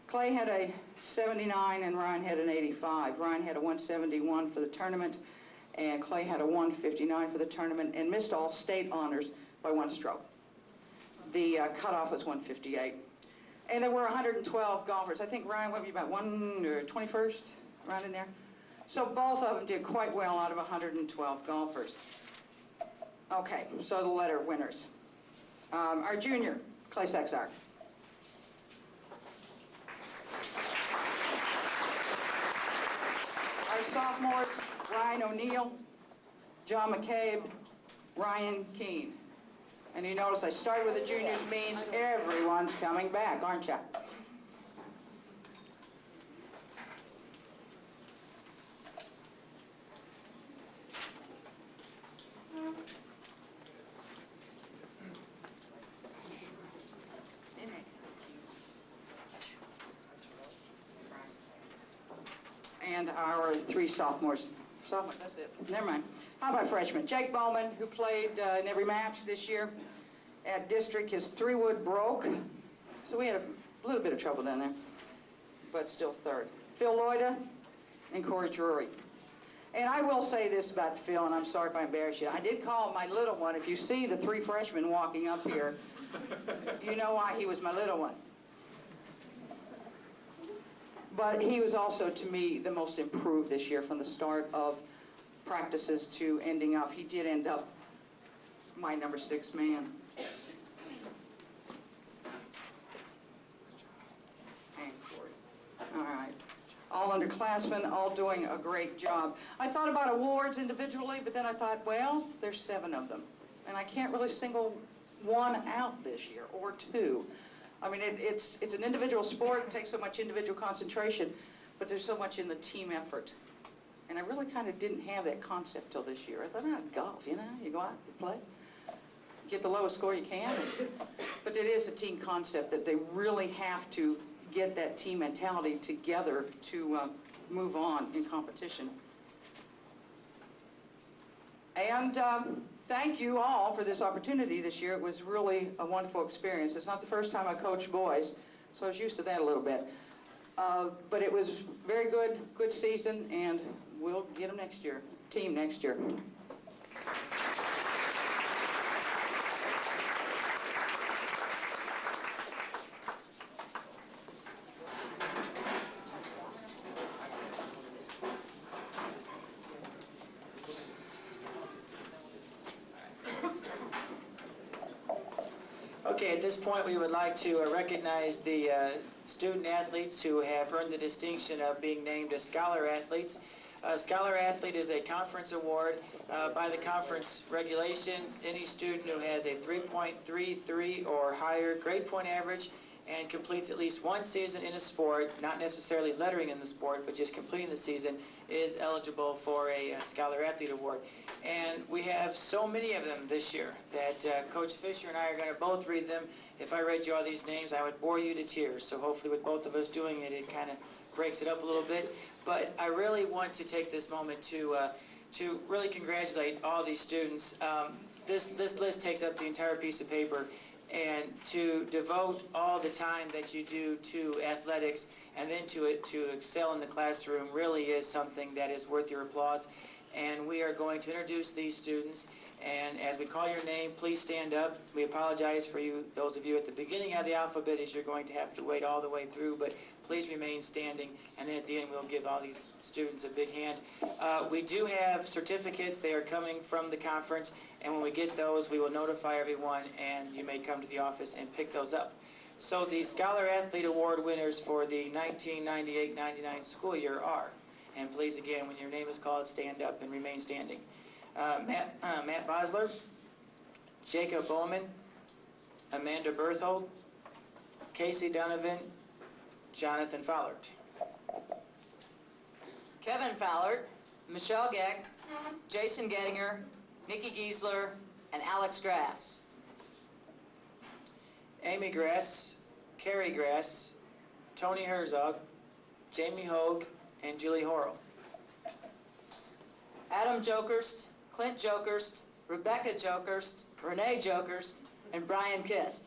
Clay had a 79 and Ryan had an 85. Ryan had a 171 for the tournament, and Clay had a 159 for the tournament, and missed all state honors by 1 stroke. The cutoff was 158. And there were 112 golfers. I think Ryan would be about 21st, around in there. So both of them did quite well out of 112 golfers. Okay, so the letter winners. Our junior, Clay Sexar. Our sophomores, Ryan O'Neill, John McCabe, Ryan Keene. And you notice I started with the juniors means everyone's coming back, aren't you? And our 3 sophomores. Sophomore, that's it. Never mind. How about freshmen? Jake Bowman, who played in every match this year at district, his 3-wood broke. So we had a little bit of trouble down there, but still 3rd. Phil Loida and Corey Drury. And I will say this about Phil, and I'm sorry if I embarrass you. I did call my little one. If you see the 3 freshmen walking up here, you know why he was my little one. But he was also, to me, the most improved this year from the start of practices to ending up. He did end up my number 6 man. All right. All underclassmen, all doing a great job. I thought about awards individually, but then I thought, well, there's 7 of them. And I can't really single one out this year, or 2. I mean, it's an individual sport, it takes so much individual concentration, but there's so much in the team effort. And I really kind of didn't have that concept till this year. I thought, golf, you know, you go out, you play, get the lowest score you can. But it is a team concept that they really have to get that team mentality together to move on in competition. And thank you all for this opportunity this year. It was really a wonderful experience. It's not the first time I coached boys, so I was used to that a little bit. But it was very good season, and we'll get them next year, team next year. Okay, at this point, we would like to recognize the student athletes who have earned the distinction of being named as Scholar Athletes. Scholar Athlete is a conference award. By the conference regulations, any student who has a 3.33 or higher grade point average and completes at least 1 season in a sport, not necessarily lettering in the sport, but just completing the season, is eligible for a Scholar Athlete Award. And we have so many of them this year that Coach Fisher and I are going to both read them. If I read you all these names, I would bore you to tears. So hopefully with both of us doing it, it kind of breaks it up a little bit. But I really want to take this moment to really congratulate all these students. This list takes up the entire piece of paper. And to devote all the time that you do to athletics and then to excel in the classroom really is something that is worth your applause. And we are going to introduce these students. And as we call your name, please stand up. We apologize for you, those of you at the beginning of the alphabet, as you're going to have to wait all the way through. But please remain standing. And then at the end, we'll give all these students a big hand. We do have certificates. They are coming from the conference. And when we get those, we will notify everyone, and you may come to the office and pick those up. So the Scholar Athlete Award winners for the 1998-99 school year are, and please again, when your name is called, stand up and remain standing. Matt Bosler, Jacob Bowman, Amanda Berthold, Casey Donovan, Jonathan Fowler. Kevin Fowler, Michelle Geck, Jason Gettinger, Nikki Giesler, and Alex Grass. Amy Grass, Carrie Grass, Tony Herzog, Jamie Hogue, and Julie Horrell. Adam Jokerst, Clint Jokerst, Rebecca Jokerst, Renee Jokerst, and Brian Kist.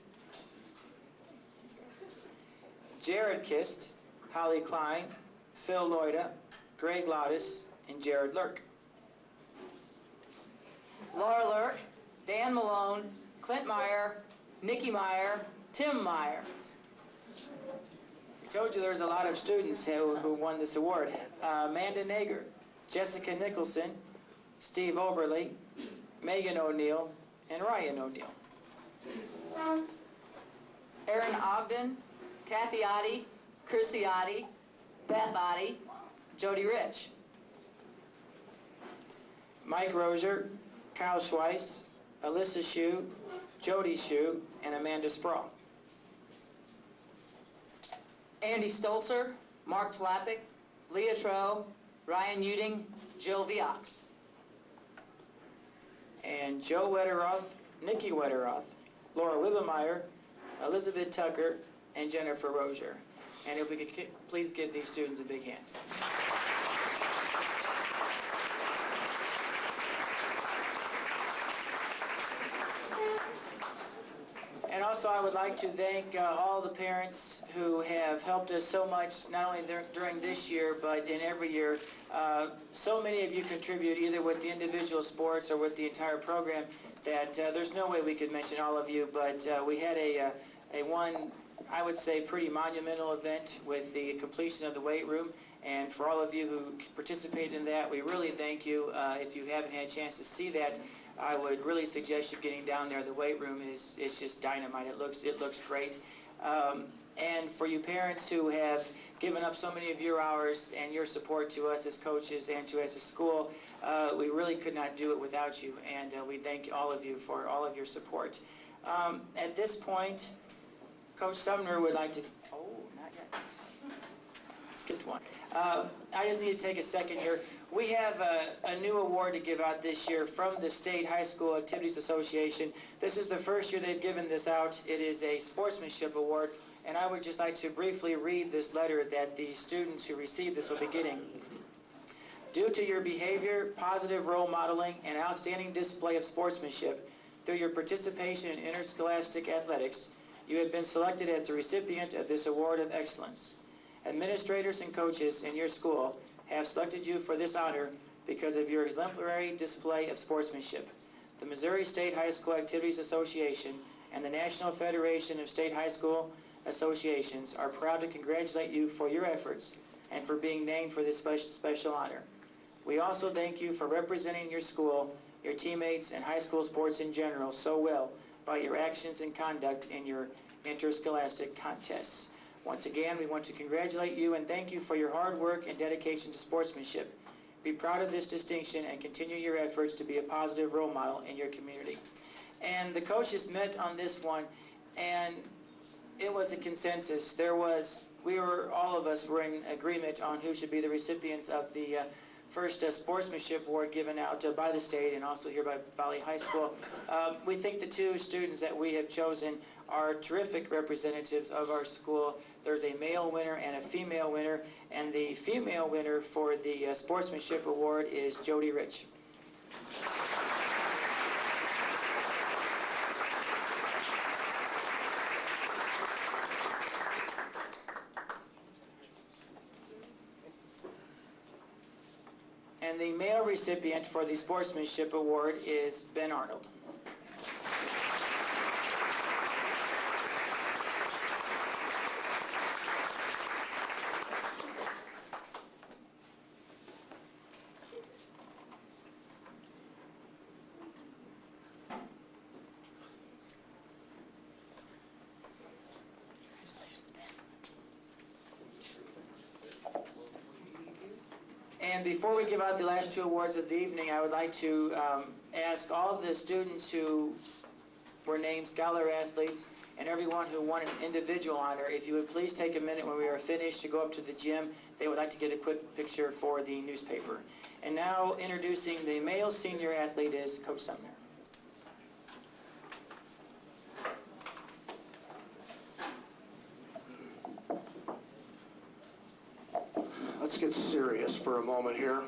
Jared Kist, Holly Klein, Phil Loida, Greg Lottis, and Jared Lurk. Laura Lurk, Dan Malone, Clint Meyer, Nikki Meyer, Tim Meyer. I told you there's a lot of students who won this award. Amanda Nager, Jessica Nicholson, Steve Oberly, Megan O'Neill, and Ryan O'Neill. Aaron Ogden, Kathy Oddie, Chrissy Oddie, Beth Oddie, Jody Rich. Mike Rozier, Kyle Schweiss, Alyssa Shue, Jody Shue, and Amanda Sproul. Andy Stolzer, Mark Slapik, Leah Troe, Ryan Uding, Jill Viox. And Joe Wetteroth, Nikki Wetteroth, Laura Wibbemeyer, Elizabeth Tucker, and Jennifer Rozier. And if we could please give these students a big hand. And Also, I would like to thank all the parents who have helped us so much, not only during this year, but in every year. So many of you contribute either with the individual sports or with the entire program that there's no way we could mention all of you, but we had a one, I would say, pretty monumental event with the completion of the weight room. And for all of you who participated in that, we really thank you. If you haven't had a chance to see that, I would really suggest you getting down there. The weight room is just dynamite. It looks great. And for you parents who have given up so many of your hours and your support to us as coaches and to us as a school, we really could not do it without you. And we thank all of you for all of your support. At this point, Coach Sumner would like to... Oh, not yet. Skipped one. I just need to take a second here. We have a new award to give out this year from the State High School Activities Association. This is the first year they've given this out. It is a sportsmanship award, and I would just like to briefly read this letter that the students who received this will be getting. Due to your behavior, positive role modeling, and outstanding display of sportsmanship through your participation in interscholastic athletics, you have been selected as the recipient of this award of excellence. Administrators and coaches in your school have selected you for this honor because of your exemplary display of sportsmanship. The Missouri State High School Activities Association and the National Federation of State High School Associations are proud to congratulate you for your efforts and for being named for this special honor. We also thank you for representing your school, your teammates, and high school sports in general so well by your actions and conduct in your interscholastic contests. Once again, we want to congratulate you and thank you for your hard work and dedication to sportsmanship. Be proud of this distinction and continue your efforts to be a positive role model in your community. And the coaches met on this one, and it was a consensus. All of us were in agreement on who should be the recipients of the first sportsmanship award given out by the state and also here by Valle High School. We think the two students that we have chosen are terrific representatives of our school. There's a male winner and a female winner, and the female winner for the sportsmanship award is Jody Rich. And the male recipient for the sportsmanship award is Ben Arnold. And before we give out the last two awards of the evening, I would like to ask all of the students who were named scholar athletes and everyone who won an individual honor, if you would please take a minute when we are finished to go up to the gym. They would like to get a quick picture for the newspaper. And now introducing the male senior athlete is Coach Sumner. Let's get serious for a moment here.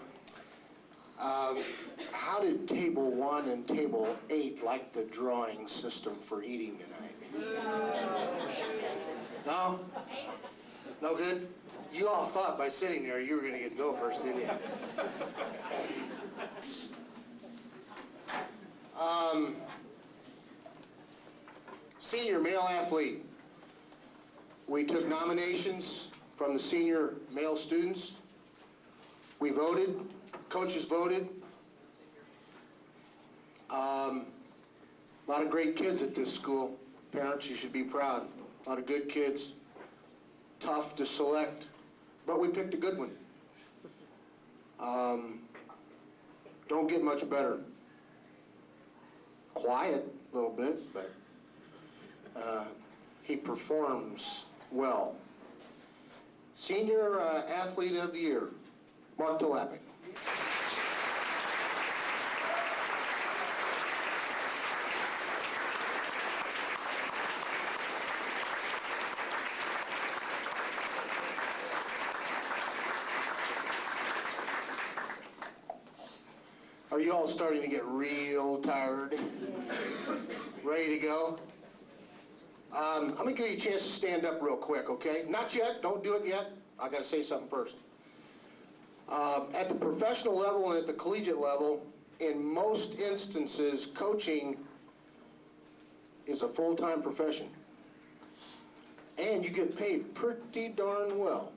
How did Table 1 and Table 8 like the drawing system for eating tonight? No? No good? You all thought by sitting there you were going to get to go first, didn't you? Senior male athlete. We took nominations from the senior male students. We voted, coaches voted. A lot of great kids at this school. Parents, you should be proud. A lot of good kids, tough to select, but we picked a good one. Don't get much better. Quiet a little bit, but he performs well. Senior Athlete of the Year, Mark Delappic. Are you all starting to get real tired? Ready to go? I'm going to give you a chance to stand up real quick, okay? Not yet. Don't do it yet. I got to say something first. At the professional level and at the collegiate level, in most instances, coaching is a full-time profession. And you get paid pretty darn well.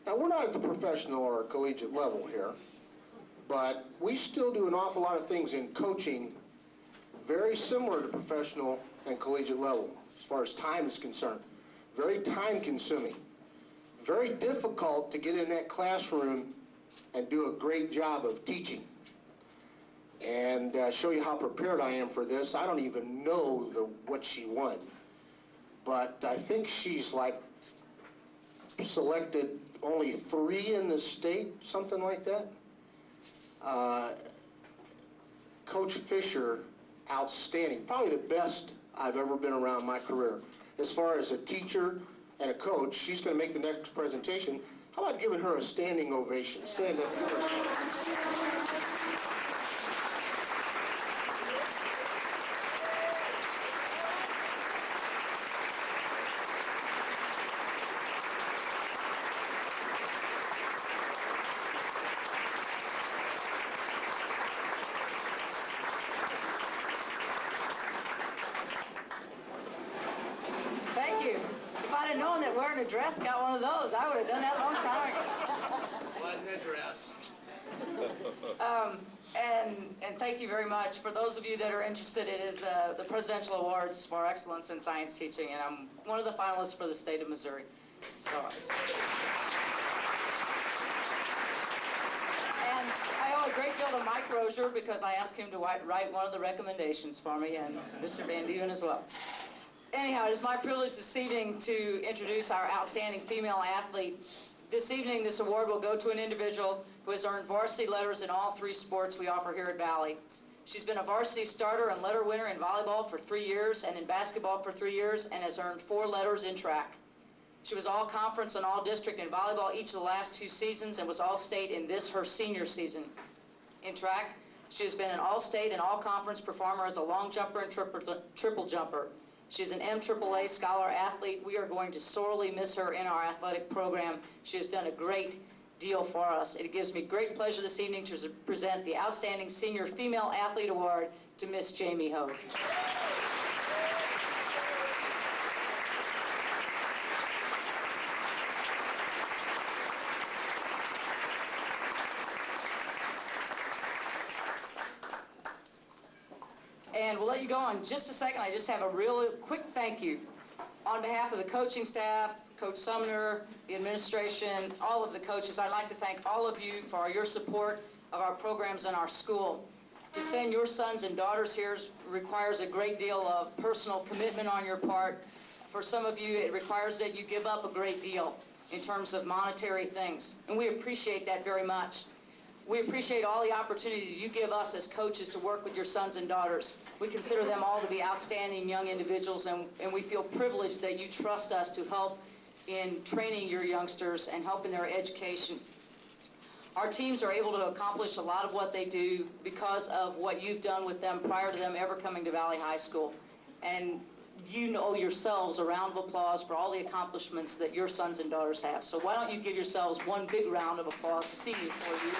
Now, we're not at the professional or collegiate level here, but we still do an awful lot of things in coaching very similar to professional and collegiate level as far as time is concerned. Very time-consuming. Very difficult to get in that classroom and do a great job of teaching. And show you how prepared I am for this. I don't even know what she won. But I think she's like selected only 3 in the state, something like that. Coach Fisher, outstanding. Probably the best I've ever been around my career. As far as a teacher and a coach, she's going to make the next presentation. How about giving her a standing ovation? Stand up. Thank you. If I'd have known that wearing a dress got one of those, I would have done that a long time ago. Wasn't a dress. And thank you very much. For those of you that are interested, it is the Presidential Awards for Excellence in Science Teaching, and I'm one of the finalists for the state of Missouri. So, and I owe a great deal to Mike Rozier because I asked him to write one of the recommendations for me, and Mr. Van Deuven as well. Anyhow, it is my privilege this evening to introduce our outstanding female athlete. This evening, this award will go to an individual who has earned varsity letters in all 3 sports we offer here at Valley. She's been a varsity starter and letter winner in volleyball for 3 years and in basketball for 3 years and has earned 4 letters in track. She was all conference and all district in volleyball each of the last 2 seasons and was all state in this, her senior season. In track, she has been an all state and all conference performer as a long jumper and triple jumper. She's an MAAA scholar athlete. We are going to sorely miss her in our athletic program. She has done a great deal for us. It gives me great pleasure this evening to present the Outstanding Senior Female Athlete Award to Miss Jamie Hogue. And we'll let you go in just a second. I just have a real quick thank you. On behalf of the coaching staff, Coach Sumner, the administration, all of the coaches, I'd like to thank all of you for your support of our programs in our school. To send your sons and daughters here requires a great deal of personal commitment on your part. For some of you, it requires that you give up a great deal in terms of monetary things, and we appreciate that very much. We appreciate all the opportunities you give us as coaches to work with your sons and daughters. We consider them all to be outstanding young individuals, and we feel privileged that you trust us to help in training your youngsters and help in their education. Our teams are able to accomplish a lot of what they do because of what you've done with them prior to them ever coming to Valley High School. And you know yourselves a round of applause for all the accomplishments that your sons and daughters have. So why don't you give yourselves one big round of applause this evening for you.